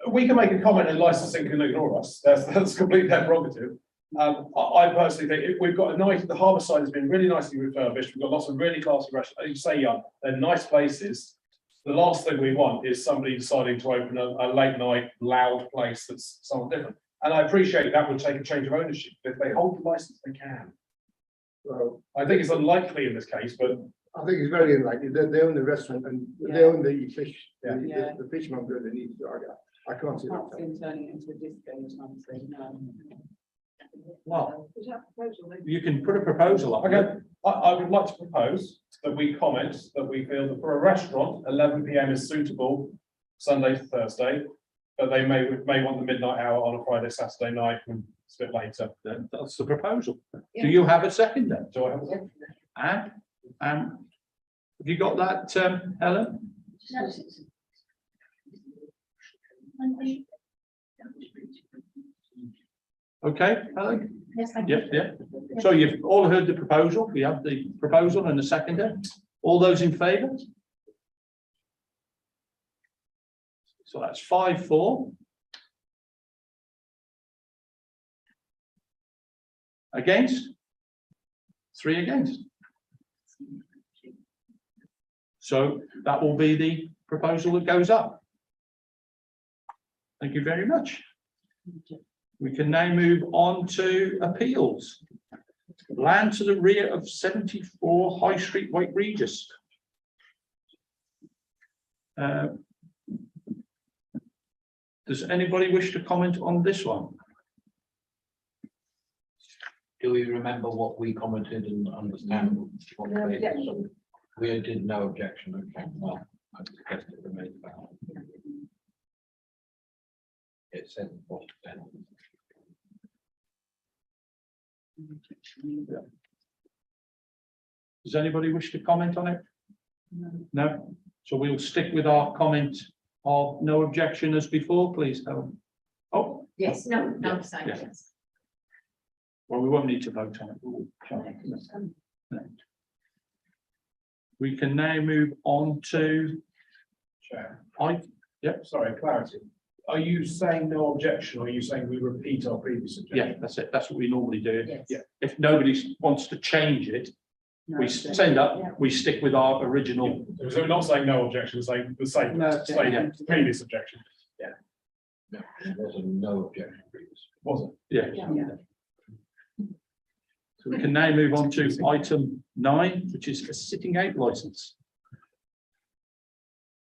we can make a comment and licensing can ignore us. That's completely their prerogative. I personally think we've got the harbour side has been really nicely refurbished. We've got lots of really classy restaurants. You say young, they're nice places. The last thing we want is somebody deciding to open a late night loud place that's somewhat different. And I appreciate that would take a change of ownership. If they hold the license, they can. Well, I think it's unlikely in this case, but I think it's very unlikely. They own the restaurant and they own the fish, the fishmonger underneath. I can't see Can't that. see them turning it into a disco or something, no. well, you can put a proposal up. okay, I would like to propose that we comment that we feel that for a restaurant, 11 PM is suitable Sunday to Thursday, but they may want the midnight hour on a Friday, Saturday night, and it's a bit later. Then that's the proposal. Do you have a second then? Do I have a And have you got that, Helen? Okay, Helen? Yes, thank Yep, yeah. So you've all heard the proposal. We have the proposal and the seconder. All those in favour? So that's 5-4. Against? 3 against. So that will be the proposal that goes up. Thank you very much. We can now move on to appeals. Land to the rear of 74 High Street, White Regis. Does anybody wish to comment on this one? Do we remember what we commented and understand? what No they- objection. We did no objection, okay, well, I guess it remains valid. It said what it said. Does anybody wish to comment on it? No, so we'll stick with our comment of no objection as before, please, Helen. Oh, Yes, no, no, sorry, Yeah. yes. well, we won't need to vote on it. We'll- No. We can now move on to, Chair. Yep. Sorry, clarity. Are you saying no objection, or are you saying we repeat our previous objection? yeah, that's it, that's what we normally do. Yes. Yeah. If nobody wants to change it, we send up, we stick with our original. So we're not saying no objection, we're saying the same, No same objection. previous objection, No, there was a no objection previously. wasn't Yeah. Yeah. So we can now move on to item 9, which is a sitting out license.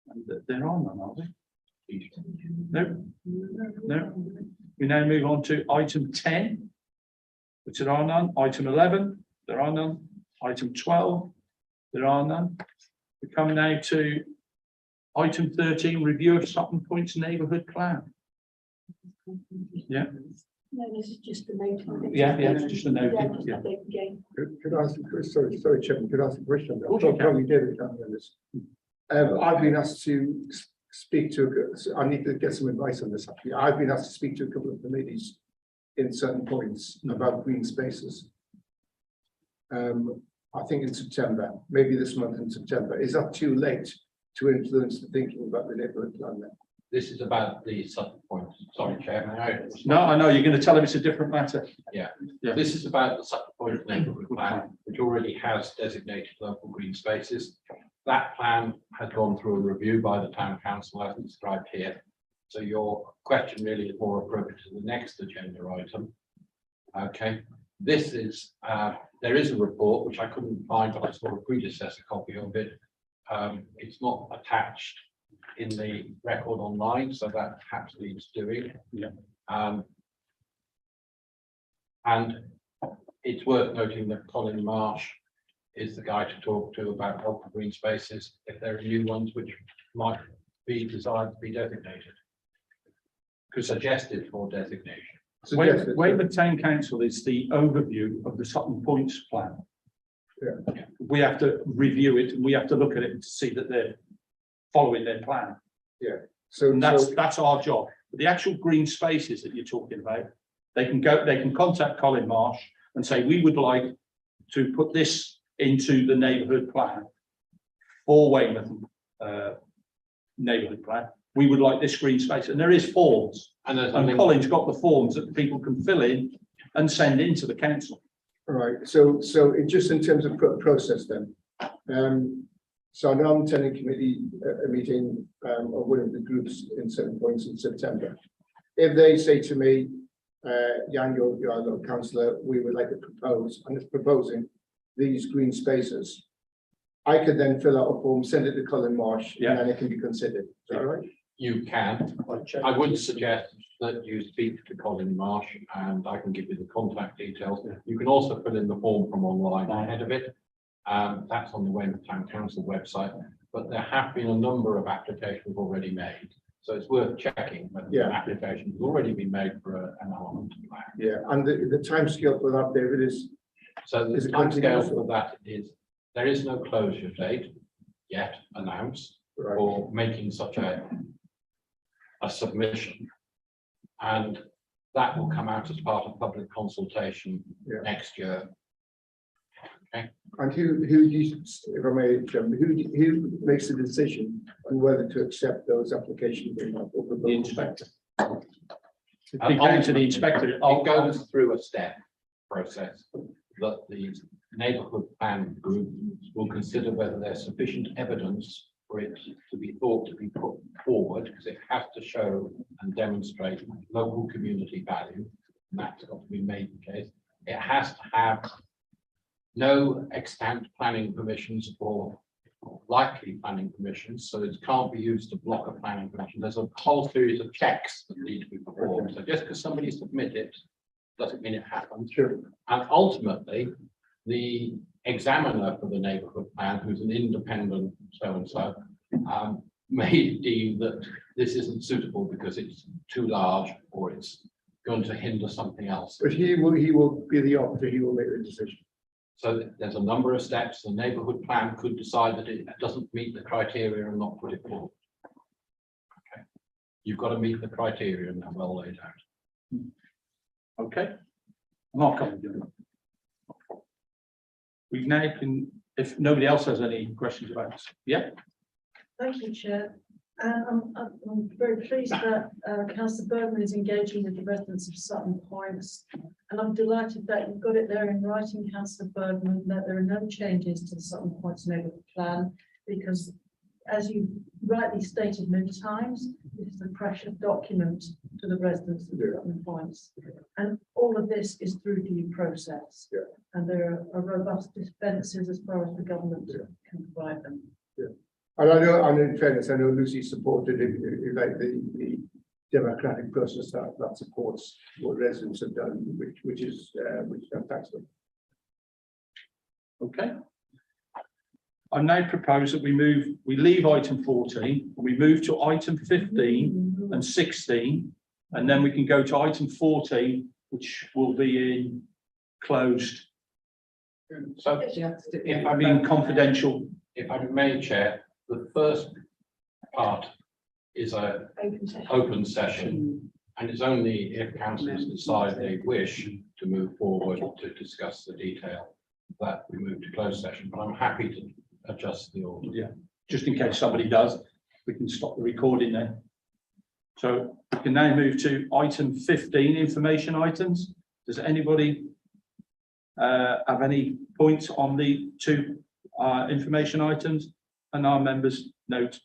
And there are none, are there? No, no. We now move on to item 10, which there are none. Item 11, there are none. Item 12, there are none. We come now to item 13, review of Sutton Point's neighbourhood plan. Yeah, No, this is just the note. on it. yeah, it's just a note, Yeah, yeah. again. Could I ask, sorry, Chairman, could I ask a question? course you can. Probably David can't hear this. I've been asked to speak to, I need to get some advice on this, actually. I've been asked to speak to a couple of committees in certain points about green spaces. I think in September, maybe this month in September. Is that too late to influence the thinking about the neighbourhood plan then? This is about the Sutton Point, sorry, Chairman. No, I know, you're going to tell him it's a different matter. Yeah. This is about the Sutton Point neighbourhood plan, which already has designated local green spaces. That plan has gone through a review by the town council as described here. So your question really is more appropriate to the next agenda item. Okay, this is, there is a report which I couldn't find, but I saw a predecessor copy of it. It's not attached in the record online, so that perhaps needs doing. Yeah. And it's worth noting that Colin Marsh is the guy to talk to about local green spaces, if there are new ones which might be desired to be designated. Suggested for designation. Suggested. Weymouth Town Council is the overview of the Sutton Points plan. Yeah. We have to review it and we have to look at it to see that they're following their plan. So And that's our job. But the actual green spaces that you're talking about, they can contact Colin Marsh and say, we would like to put this into the neighbourhood plan for Weymouth neighbourhood plan. We would like this green space, and there is forms, And there's a and link- Colin's got the forms that people can fill in and send into the council. Right, so it just in terms of process then. So I know I'm attending committee, a meeting of one of the groups in certain points in September. If they say to me, Jan, you're a local councillor, we would like to propose, and it's proposing these green spaces. I could then fill out a form, send it to Colin Marsh, Yeah. and then it can be considered. Is that right? You can. I would suggest that you speak to Colin Marsh and I can give you the contact details. You can also fill in the form from online ahead of it. That's on the Weymouth Town Council website, but there have been a number of applications already made. So it's worth checking whether Yeah. an application has already been made for an element plan. Yeah, and the timescale for that, David, is, So the Is it timescale continuous? for that is, there is no closure date yet announced right, for making such a submission. And that will come out as part of public consultation Yeah. next year. and who do you, if I may, Chairman, who makes the decision on whether to accept those applications or not? The inspector. If they go to the inspector, It goes through a step process that the neighbourhood plan group will consider whether there's sufficient evidence for it to be thought to be put forward, because it has to show and demonstrate local community value. and that's got to be made the case. It has to have no extant planning permissions or likely planning permissions, so it can't be used to block a planning permission. There's a whole series of checks that need to be performed. So just because somebody submit it, doesn't mean it happens. Sure. And ultimately, the examiner for the neighbourhood plan, who's an independent so-and-so, may deem that this isn't suitable because it's too large or it's going to hinder something else. But he will be the arbiter, he will make the decision. So there's a number of steps. The neighbourhood plan could decide that it doesn't meet the criteria and not put it forward. Okay, you've got to meet the criteria and they're well laid out. Okay. Mark, we now can, if nobody else has any questions about this, yeah. Thank you, Chair. I'm very pleased that Councillor Bergman is engaging with the residents of Sutton Points. And I'm delighted that you've got it there in writing, Councillor Bergman, that there are no changes to the Sutton Points neighbourhood plan. Because as you rightly stated many times, this is a precious document to the residents of Sutton Points. And all of this is through due process. Yeah. And there are robust defences as far as the government can provide them. And I know, and in fairness, I know Lucy supported it, like the democratic process that supports what residents have done, which is fantastic. Okay. I now propose that we leave item 14, we move to item 15 and 16, and then we can go to item 14, which will be in closed. So If I mean confidential. if I may, Chair, the first part is a open session, and it's only if councillors decide they wish to move forward to discuss the detail that we move to closed session, but I'm happy to adjust the order. Yeah, just in case somebody does, we can stop the recording then. So we can now move to item 15, information items. Does anybody have any points on the two information items? And our members note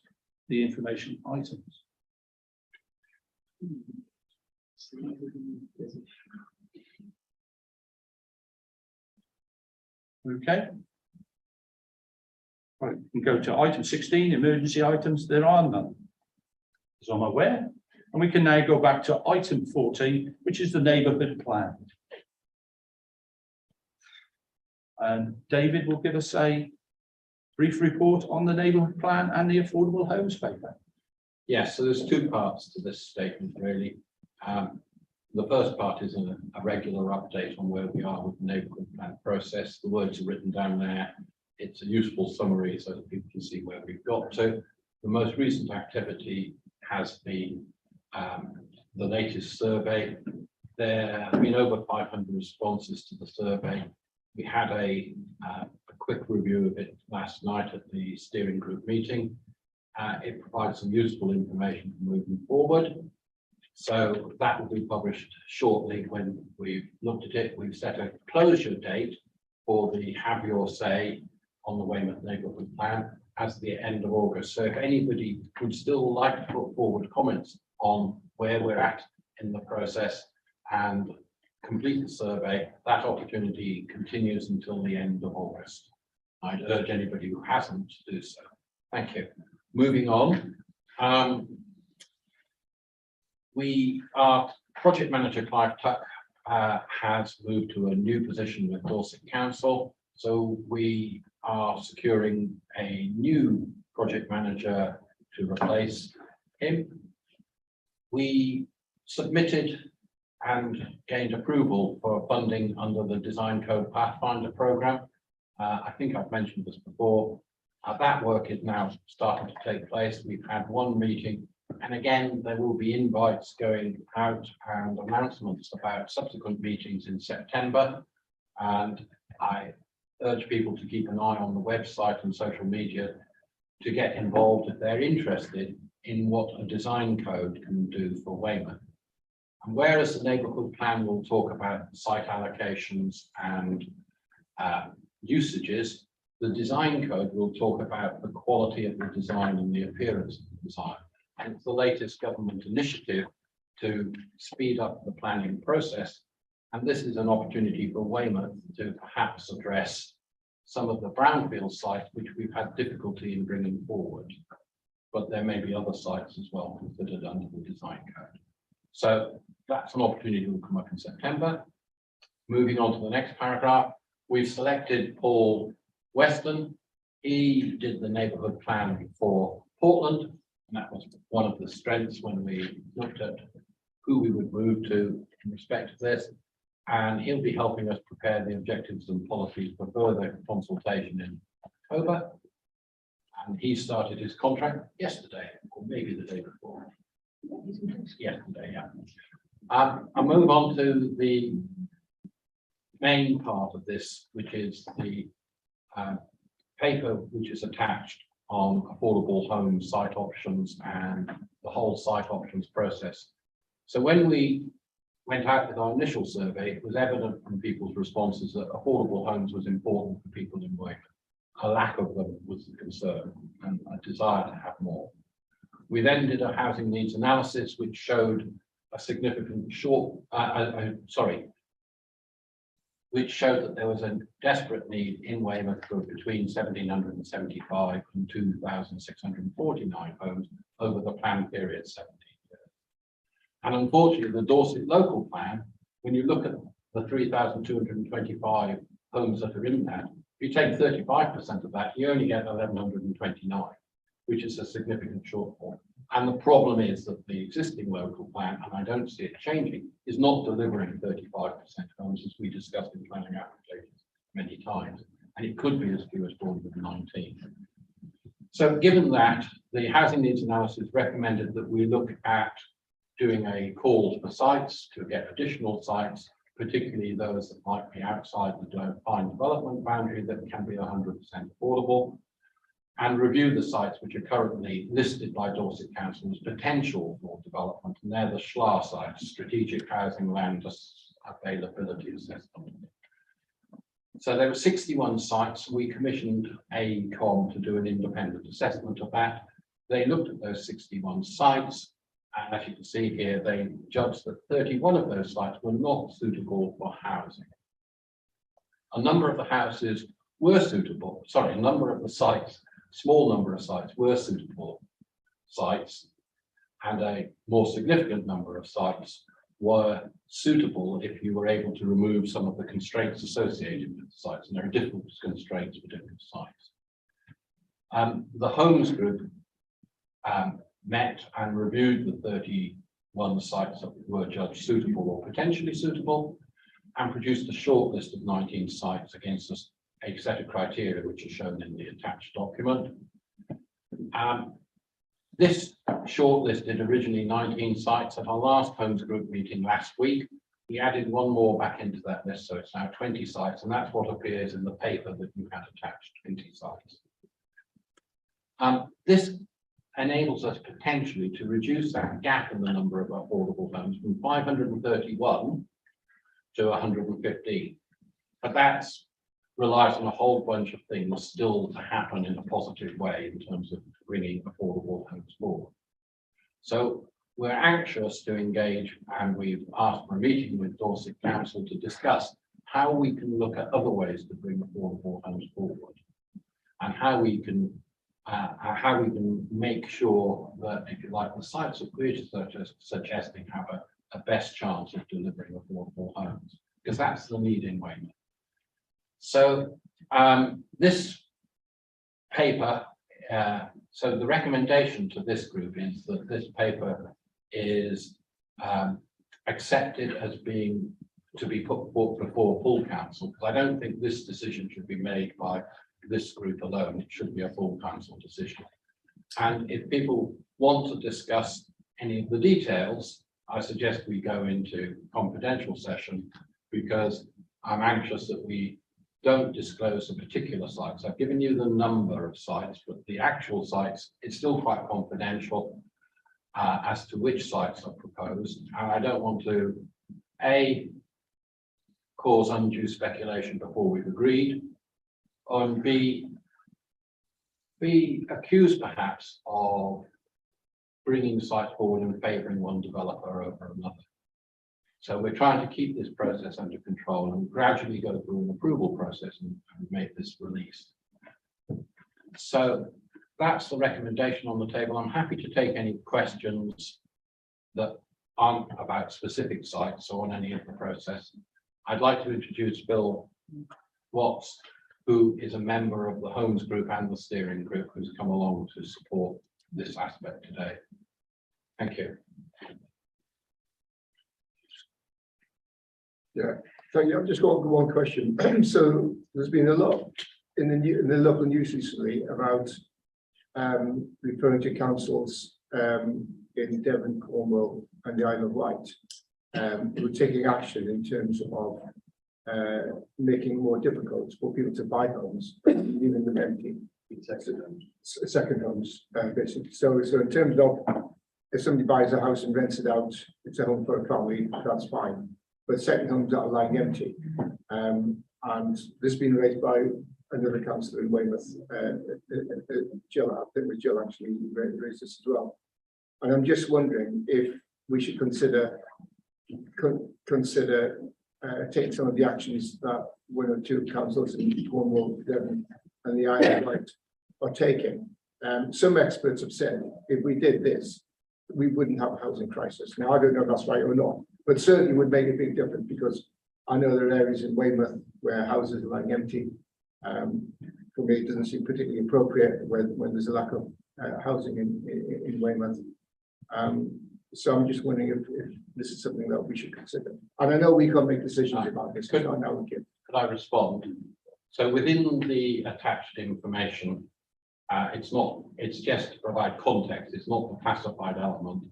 the information items. Okay. Right, we can go to item 16, emergency items. There are none, as I'm aware. And we can now go back to item 14, which is the neighbourhood plan. And David will give us a brief report on the neighbourhood plan and the affordable homes paper. Yes, so there's two parts to this statement, really. The first part is a regular update on where we are with the neighbourhood plan process. The words are written down there. It's a useful summary so that people can see where we've got to. The most recent activity has been the latest survey. There have been over 500 responses to the survey. We had a quick review of it last night at the steering group meeting. It provides some useful information for moving forward. So that will be published shortly when we've looked at it. We've set a closure date for the Have Your Say on the Weymouth Neighbourhood Plan as the end of August. So if anybody would still like to put forward comments on where we're at in the process and complete the survey, that opportunity continues until the end of August. I'd urge anybody who hasn't to do so. Thank you. Moving on. Our project manager, Clive Tuck, has moved to a new position with Dorset Council. So we are securing a new project manager to replace him. We submitted and gained approval for funding under the Design Code Pathfinder program. I think I've mentioned this before. That work is now starting to take place. We've had one meeting, and again, there will be invites going out and announcements about subsequent meetings in September. And I urge people to keep an eye on the website and social media to get involved if they're interested in what a design code can do for Weymouth. And whereas the neighbourhood plan will talk about site allocations and usages, the design code will talk about the quality of the design and the appearance of the design. And it's the latest government initiative to speed up the planning process And this is an opportunity for Weymouth to perhaps address some of the brownfield sites which we've had difficulty in bringing forward. But there may be other sites as well considered under the design code. So that's an opportunity that will come up in September. Moving on to the next paragraph, we've selected Paul Weston. He did the neighbourhood plan for Portland, and that was one of the strengths when we looked at who we would move to in respect to this. And he'll be helping us prepare the objectives and policies for further consultation in October. And he started his contract yesterday, or maybe the day before. Yesterday, yeah. I'll move on to the main part of this, which is the paper which is attached on affordable home site options and the whole site options process. So when we went out with our initial survey, it was evident from people's responses that affordable homes was important for people in Weymouth. A lack of them was the concern and a desire to have more. We then did a housing needs analysis, which showed a significant which showed that there was a desperate need in Weymouth for between 1,775 and 2,649 homes over the planned period, 17 years. And unfortunately, the Dorset local plan, when you look at the 3,225 homes that are in that, if you take 35% of that, you only get 1,129, which is a significant shortfall. And the problem is that the existing local plan, and I don't see it changing, is not delivering 35% homes, as we discussed in planning applications many times. And it could be as few as 419. So given that, the housing needs analysis recommended that we look at doing a call for sites to get additional sites, particularly those that might be outside the defined development boundary that can be 100% affordable, and review the sites which are currently listed by Dorset Council as potential for development, and they're the SHLA sites, Strategic Housing Land Availability Assessment. So there were 61 sites. We commissioned AECOM to do an independent assessment of that. They looked at those 61 sites, and as you can see here, they judged that 31 of those sites were not suitable for housing. A number of the houses were suitable, sorry, a number of the sites, small number of sites were suitable sites, and a more significant number of sites were suitable if you were able to remove some of the constraints associated with the sites, and there are different constraints for different sites. The Homes Group met and reviewed the 31 sites that were judged suitable or potentially suitable, and produced a short list of 19 sites against a set of criteria which are shown in the attached document. This shortlist did originally 19 sites. At our last Homes Group meeting last week, we added one more back into that list, so it's now 20 sites, and that's what appears in the paper that you had attached, 20 sites. This enables us potentially to reduce that gap in the number of affordable homes from 531 to 115, but that's relies on a whole bunch of things still to happen in a positive way in terms of bringing affordable homes forward. So we're anxious to engage, and we've asked for a meeting with Dorset Council to discuss how we can look at other ways to bring affordable homes forward, and how we can make sure that, if you like, the sites that we're suggesting have a best chance of delivering affordable homes, because that's the need in Weymouth. So this paper, so the recommendation to this group is that this paper is accepted as being to be put before full council, because I don't think this decision should be made by this group alone. It should be a full council decision. And if people want to discuss any of the details, I suggest we go into confidential session, because I'm anxious that we don't disclose the particular sites. I've given you the number of sites, but the actual sites, it's still quite confidential as to which sites are proposed. And I don't want to, A, cause undue speculation before we've agreed, and B, be accused perhaps of bringing sites forward and favouring one developer over another. So we're trying to keep this process under control and gradually go through an approval process and make this released. So that's the recommendation on the table. I'm happy to take any questions that aren't about specific sites or on any of the process. I'd like to introduce Bill Watts, who is a member of the Homes Group and the steering group, who's come along to support this aspect today. Thank you. Yeah, thank you. I've just got one question. So there's been a lot in the local news recently about referring to councils in Devon, Cornwall and the Isle of Wight. Who are taking action in terms of making it more difficult for people to buy homes, leaving them empty. Second homes, basically. So in terms of if somebody buys a house and rents it out, it's a home for a family, that's fine. But second homes that are lying empty. And this has been raised by another councillor in Weymouth, Jill, I think it was Jill actually raised this as well. And I'm just wondering if we should consider taking some of the actions that one or two councils in Cornwall, Devon and the Isle of Wight are taking. Some experts have said if we did this, we wouldn't have a housing crisis. Now, I don't know if that's right or not, but certainly would make a big difference because I know there are areas in Weymouth where houses are lying empty. For me, it doesn't seem particularly appropriate when there's a lack of housing in Weymouth. So I'm just wondering if this is something that we should consider. And I know we can't make decisions about this, because I know we can. Could I respond? So within the attached information, it's just to provide context. It's not the classified element.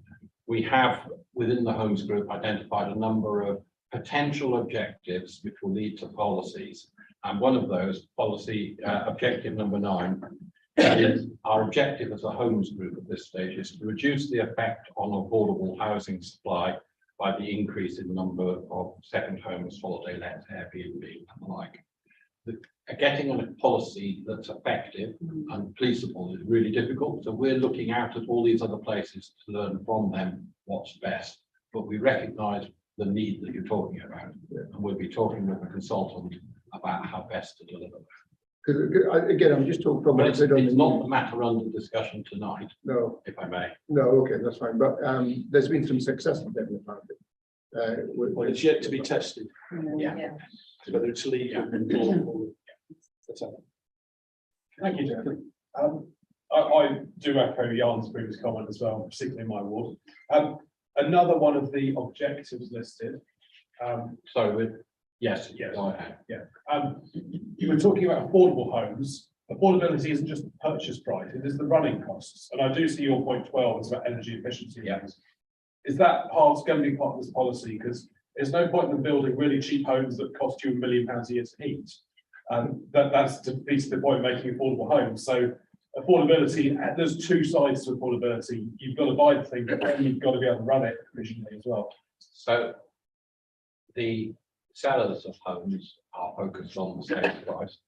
We have within the Homes Group identified a number of potential objectives which will lead to policies. And one of those policy, objective number 9, is our objective as a Homes Group at this stage is to reduce the effect on affordable housing supply by the increase in the number of second homes, holiday lets, Airbnb and the like. Getting on a policy that's effective and policeable is really difficult. So we're looking out at all these other places to learn from them what's best. But we recognise the need that you're talking about, and we'll be talking with a consultant about how best to deliver that. Because again, I'm just talking from. But it's not the matter under discussion tonight. No. If I may. No, okay, that's fine. But there's been some success in Devon, apparently. Well, it's yet to be tested, Yeah. whether it's legal or. Thank you, Jim. I do echo Jan's previous comment as well, particularly in my ward. Another one of the objectives listed. Yes. Go ahead. You were talking about affordable homes. Affordability isn't just the purchase price, it is the running costs. And I do see your point 12 is about energy efficiency. Is that going to be part of this policy? Because there's no point in building really cheap homes that cost you £1 million a year to heat. That's defeats the point of making affordable homes. So affordability, there's two sides to affordability. You've got to buy the thing, but then you've got to be able to run it efficiently as well. So the sellers of homes are focused on the sales price.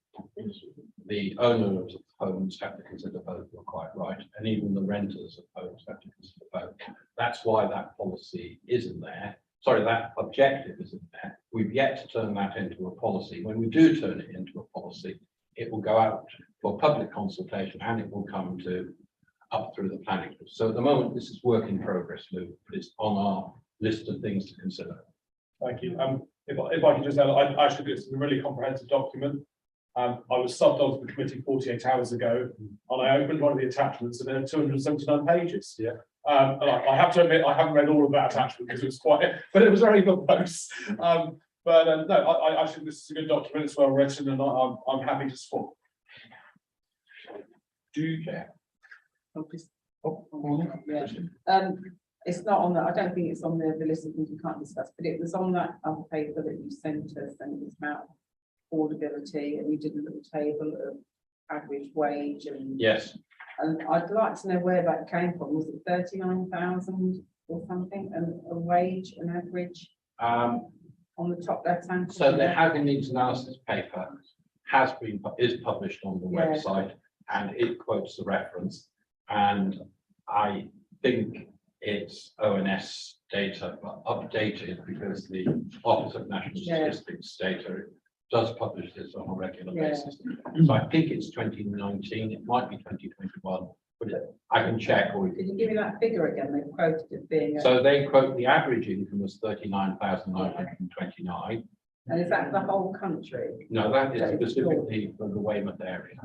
The owners of homes have to consider both, you're quite right, and even the renters of homes have to consider both. That's why that policy isn't there. Sorry, that objective isn't there. We've yet to turn that into a policy. When we do turn it into a policy, it will go out for public consultation and it will come up through the planning. So at the moment, this is work in progress, Lou, but it's on our list of things to consider. Thank you. If I can just add, I actually it's a really comprehensive document. I was subbed onto the committee 48 hours ago, and I opened one of the attachments, and there are 279 pages. Yeah. And I have to admit, I haven't read all of that attachment because it was but it was very verbose. No, I think this is a good document. It's well written, and I'm happy to support. Do you care? It's not on that. I don't think it's on the list of things we can't discuss, but it was on that other paper that you sent us, and it was about affordability, and you did a little table of average wage and. Yes. And I'd like to know where that came from. Was it 39,000 or something, and a wage, an average? On the top left hand. So the housing needs analysis paper is published on the website, and it quotes the reference. And I think it's ONS data, but updated because the Office of National Yeah. Statistics data does publish this on a regular Yeah. basis. So I think it's 2019, it might be 2021, but I can check or we Could you can. give me that figure again? They quoted it being, So they quote the average income was 39,929. and is that the whole country? No, that is specifically for the Weymouth area.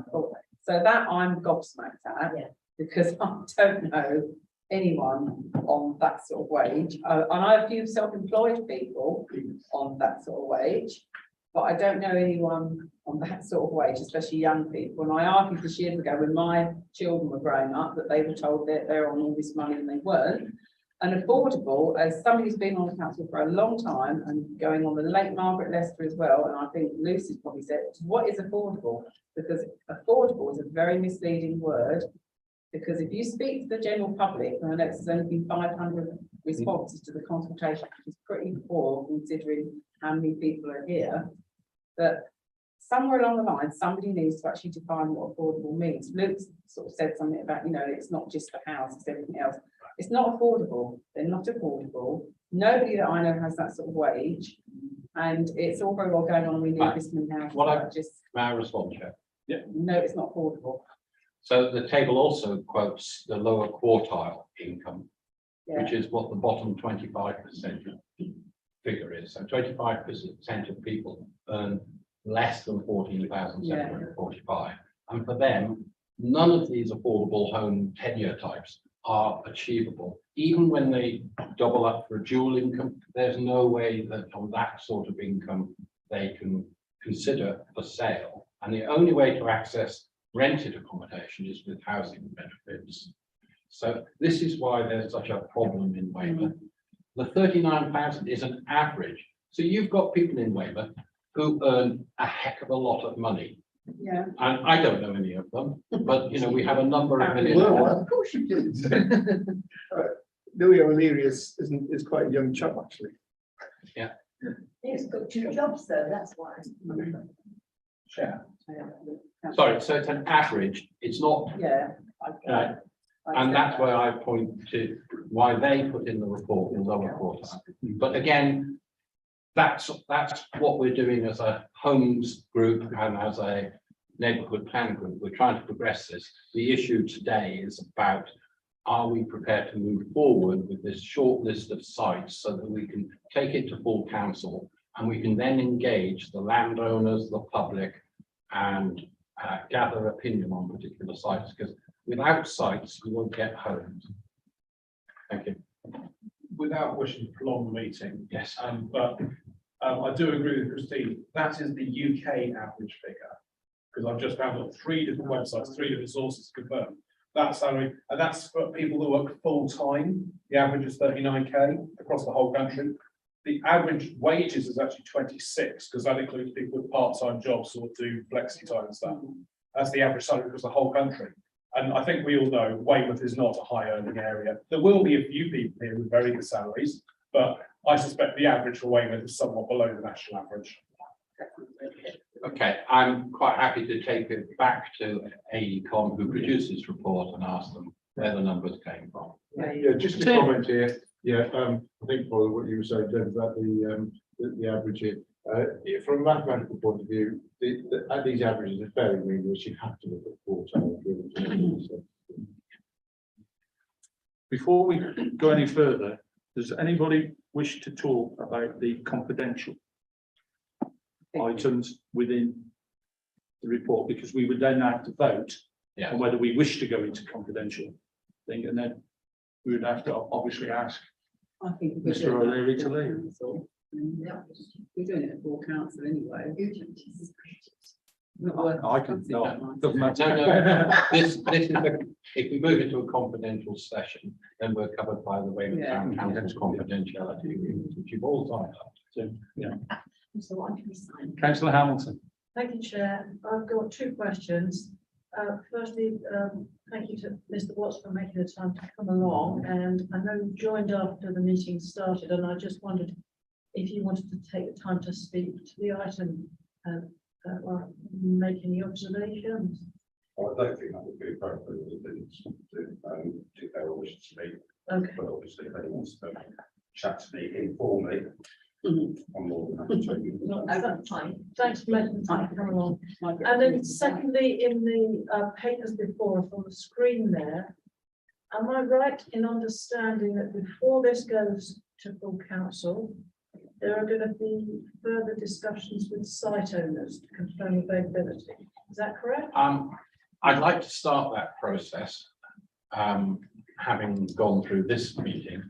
So that I'm gobsmacked at. Yeah. Because I don't know anyone on that sort of wage. And I have a few self-employed people on that sort of wage. But I don't know anyone on that sort of wage, especially young people. And I argued this years ago when my children were growing up that they were told that they're on all this money and they weren't. And affordable, as somebody who's been on the council for a long time and going on the late Margaret Lester as well, and I think Lucy's probably said, what is affordable? Because affordable is a very misleading word. Because if you speak to the general public, and I know there's only been 500 responses to the consultation, which is pretty poor considering how many people are here. But somewhere along the line, somebody needs to actually define what affordable means. Luke sort of said something about, you know, it's not just the house, it's everything else. It's not affordable. They're not affordable. Nobody that I know has that sort of wage. And it's all very well going on, we need this many houses. What I- but just, May I respond, Chair? no, it's not affordable. So the table also quotes the lower quartile income, Yeah, which is what the bottom 25% figure is. So 25% of people earn less than 14,745. And for them, none of these affordable home tenure types are achievable. Even when they double up for a dual income, there's no way that on that sort of income, they can consider a sale. And the only way to access rented accommodation is with housing benefits. So this is why there's such a problem in Weymouth. The 39,000 is an average. So you've got people in Weymouth who earn a heck of a lot of money. yeah. And I don't know any of them, but you know, we have a number of million. Well, of course you did. Louis O'Leary is quite a young chap, actually. He's got 2 jobs though, that's why. Sorry, so it's an average, it's not, Yeah. Right. and that's where I point to why they put in the report the lower quartile. But again, that's what we're doing as a homes group and as a neighbourhood plan group. We're trying to progress this. The issue today is about, are we prepared to move forward with this short list of sites so that we can take it to full council and we can then engage the landowners, the public, and gather opinion on particular sites, because without sites, we won't get homes. Thank you. Without wishing to prolong the meeting, Yes. but I do agree with Christine, that is the UK average figure. Because I've just found on 3 different websites, 3 different sources to confirm that salary, and that's for people who work full-time. The average is 39K across the whole country. The average wages is actually 26, because that includes people with part-time jobs or do flexi time and stuff. That's the average salary across the whole country. And I think we all know Weymouth is not a high earning area. There will be a few people here with very good salaries, but I suspect the average for Weymouth is somewhat below the national average. Okay, I'm quite happy to take it back to AECOM, who produced this report, and ask them where the numbers came from. Yeah, just to comment here, I think probably what you were saying, Dave, about the average here. From a mathematical point of view, at these averages, it's very meaningless. You have to look at quartile. Before we go any further, does anybody wish to talk about the confidential items within the report? Because we would then have to vote Yeah. on whether we wish to go into confidential thing, and then we would have to obviously ask. I think we're Mr. doing that O'Leary at to full leave. council. We're doing it at full council anyway. I can, no, doesn't matter. No, this is, if we move into a confidential session, then we're covered by the Weymouth Yeah. Town Council's confidentiality agreement, which you've all signed up. So, yeah. So I can sign. Councillor Hamilton. Thank you, Chair. I've got 2 questions. Firstly, thank you to Mr. Watts for making the time to come along, and I know you joined after the meeting started, and I just wondered if you wanted to take the time to speak to the item or make any observations. I don't think that would be appropriate to declare a wish to speak. Okay. But obviously, if anyone wants to chat to me informally, Mhm. I'm more than happy to. Oh, that's fine. Thanks for making time to come along. And then secondly, in the papers before us on the screen there, am I right in understanding that before this goes to full council, there are going to be further discussions with site owners to confirm availability? Is that correct? I'd like to start that process, having gone through this meeting,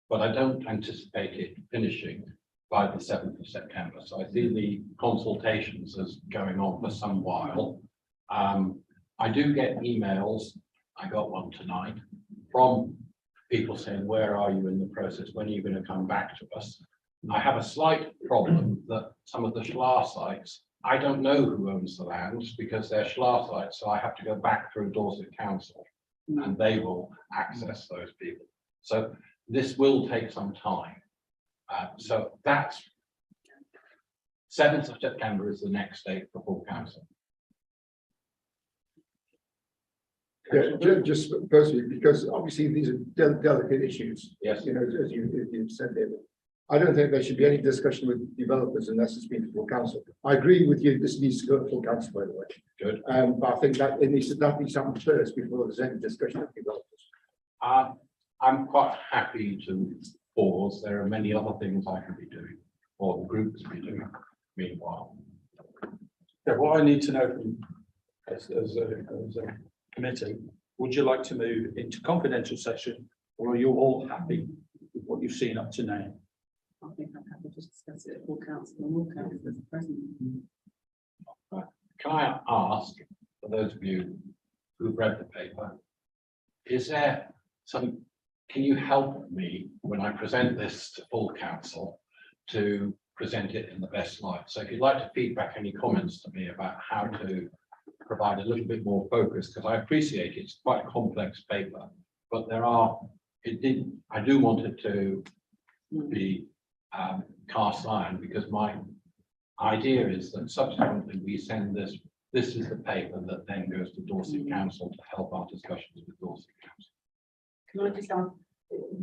but I don't anticipate it finishing by the 7th of September. So I see the consultations as going on for some while. I do get emails, I got one tonight, from people saying, where are you in the process? When are you going to come back to us? I have a slight problem that some of the Schlar sites, I don't know who owns the lands because they're Schlar sites, so I have to go back through Dorset Council and they will access those people. So this will take some time. So that's 7th of September is the next date for full council. Yeah, just personally, because obviously these are delicate issues. Yes. You know, as you said, David. I don't think there should be any discussion with developers unless it's been to full council. I agree with you, this needs to go to full council, by the way. Good. But I think that it needs to happen first before there's any discussion of developers. I'm quite happy to pause. There are many other things I can be doing, or the groups be doing meanwhile. Yeah, what I need to know from as a committee, would you like to move into confidential session, or are you all happy with what you've seen up to now? I think I'm happy to discuss it at full council and all councillors present. Can I ask, for those of you who've read the paper, is there some, can you help me when I present this to full council to present it in the best light? So if you'd like to feedback any comments to me about how to provide a little bit more focus, because I appreciate it's quite a complex paper, but there are, I do want it to be cast iron, because my idea is that subsequently we send this is the paper that then goes to Dorset Council to help our discussions with Dorset Council. Can I just ask,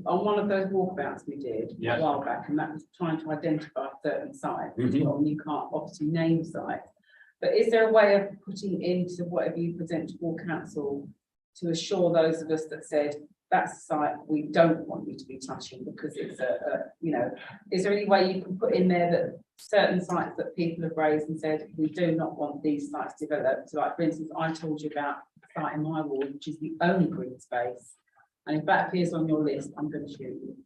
on one of those walkabouts we did a Yes. while back, and that was trying to identify certain sites, as Mhm. well, and you can't obviously name sites. But is there a way of putting into whatever you present to full council to assure those of us that said, that's a site we don't want you to be touching because it's you know, is there any way you can put in there that certain sites that people have raised and said, we do not want these sites developed? So like, for instance, I told you about a site in my ward, which is the only green space. And if that appears on your list, I'm going to shoot you.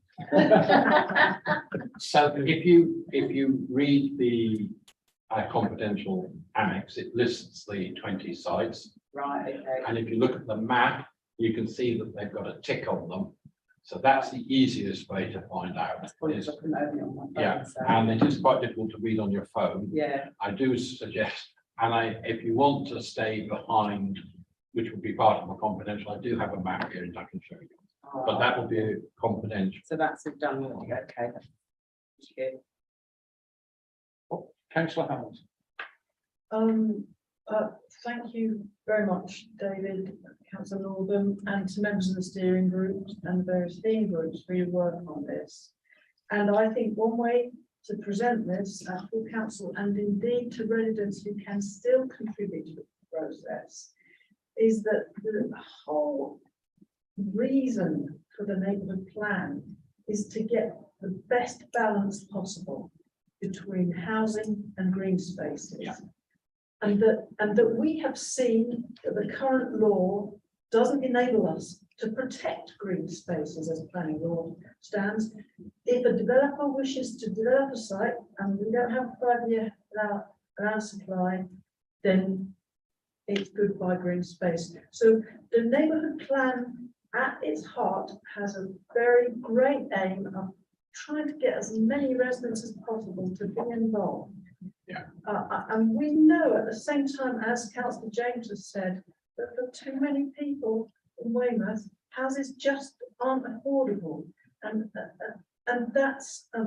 So if you read the confidential annex, it lists the 20 sites. Right, okay. And if you look at the map, you can see that they've got a tick on them. So that's the easiest way to find out. That's probably is- just an open on my phone. Yeah, So, and it is quite difficult to read on your phone. yeah, I do suggest, and if you want to stay behind, which would be part of my confidential, I do have a map here and I can show you. But that will be confidential. so that's all done already, okay. Thank you. Councillor Hamilton. Thank you very much, David, councillor Northam, and to members of the steering group and various theme groups for your work on this. And I think one way to present this at full council, and indeed to residents who can still contribute to the process, is that the whole reason for the neighbourhood plan is to get the best balance possible between housing and green spaces. Yeah. And that we have seen that the current law doesn't enable us to protect green spaces as planning law stands. If a developer wishes to develop a site and we don't have a 5-year land supply, then it's goodbye green space. So the neighbourhood plan at its heart has a very great aim of trying to get as many residents as possible to be involved. Yeah. And we know at the same time, as Councillor James has said, that for too many people in Weymouth, houses just aren't affordable. And that's a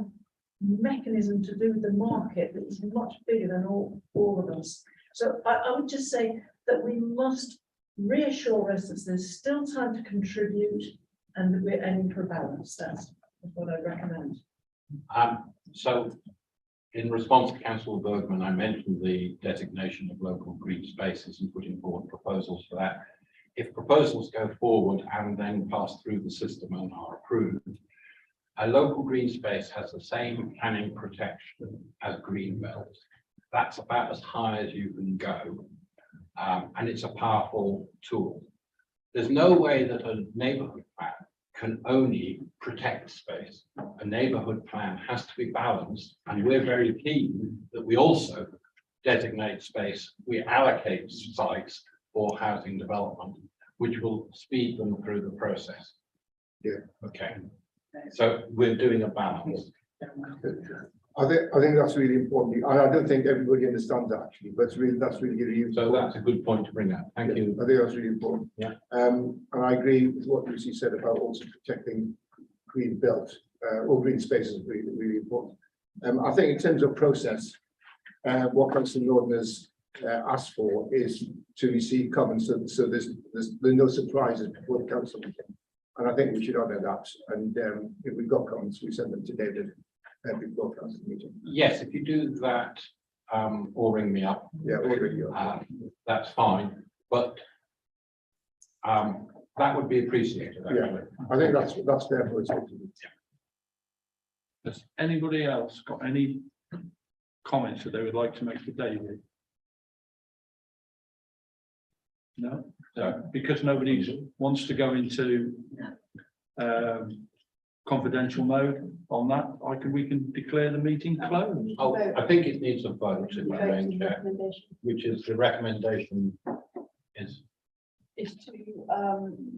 mechanism to do with the market that is much bigger than all of us. So I would just say that we must reassure residents there's still time to contribute. and that we're aiming for a balance, that's what I recommend. So in response to Councillor Bergman, I mentioned the designation of local green spaces and putting forward proposals for that. If proposals go forward and then pass through the system and are approved, a local green space has the same planning protection as green belt. That's about as high as you can go. And it's a powerful tool. There's no way that a neighbourhood plan can only protect space. A neighbourhood plan has to be balanced, and we're very keen that we also designate space, we allocate sites for housing development, which will speed them through the process. Yeah. Okay, so we're doing a balance. I think that's really important, and I don't think everybody understands that actually, but that's really good. So that's a good point to bring up. Thank you. I think that's really important. Yeah. And I agree with what Lucy said about also protecting green belt, or green spaces, really, really important. I think in terms of process, what Councillor Norton has asked for is to receive comments, so there's no surprises before the council meeting. And I think we should honour that, and if we've got comments, we send them to David before council meeting. Yes, if you do that, or ring me up, Yeah, already. that's fine, but that would be appreciated, actually. I think that's there for us. Has anybody else got any comments that they would like to make to David? No, so because nobody wants to go into confidential mode on that, we can declare the meeting closed. Oh, I think it needs a vote, if I may, Chair, which is the recommendation is, Is to,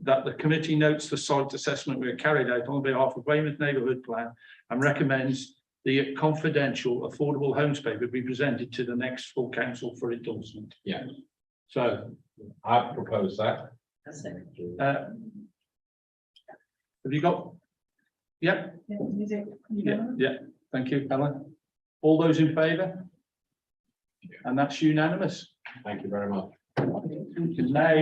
That the committee notes the site assessment we carried out on behalf of Weymouth Neighbourhood Plan and recommends the confidential affordable home space would be presented to the next full council for endorsement. yeah, So I've proposed that. have you got? Yeah, yeah, thank you, Helen. All those in favour? And that's unanimous. Thank you very much. Now.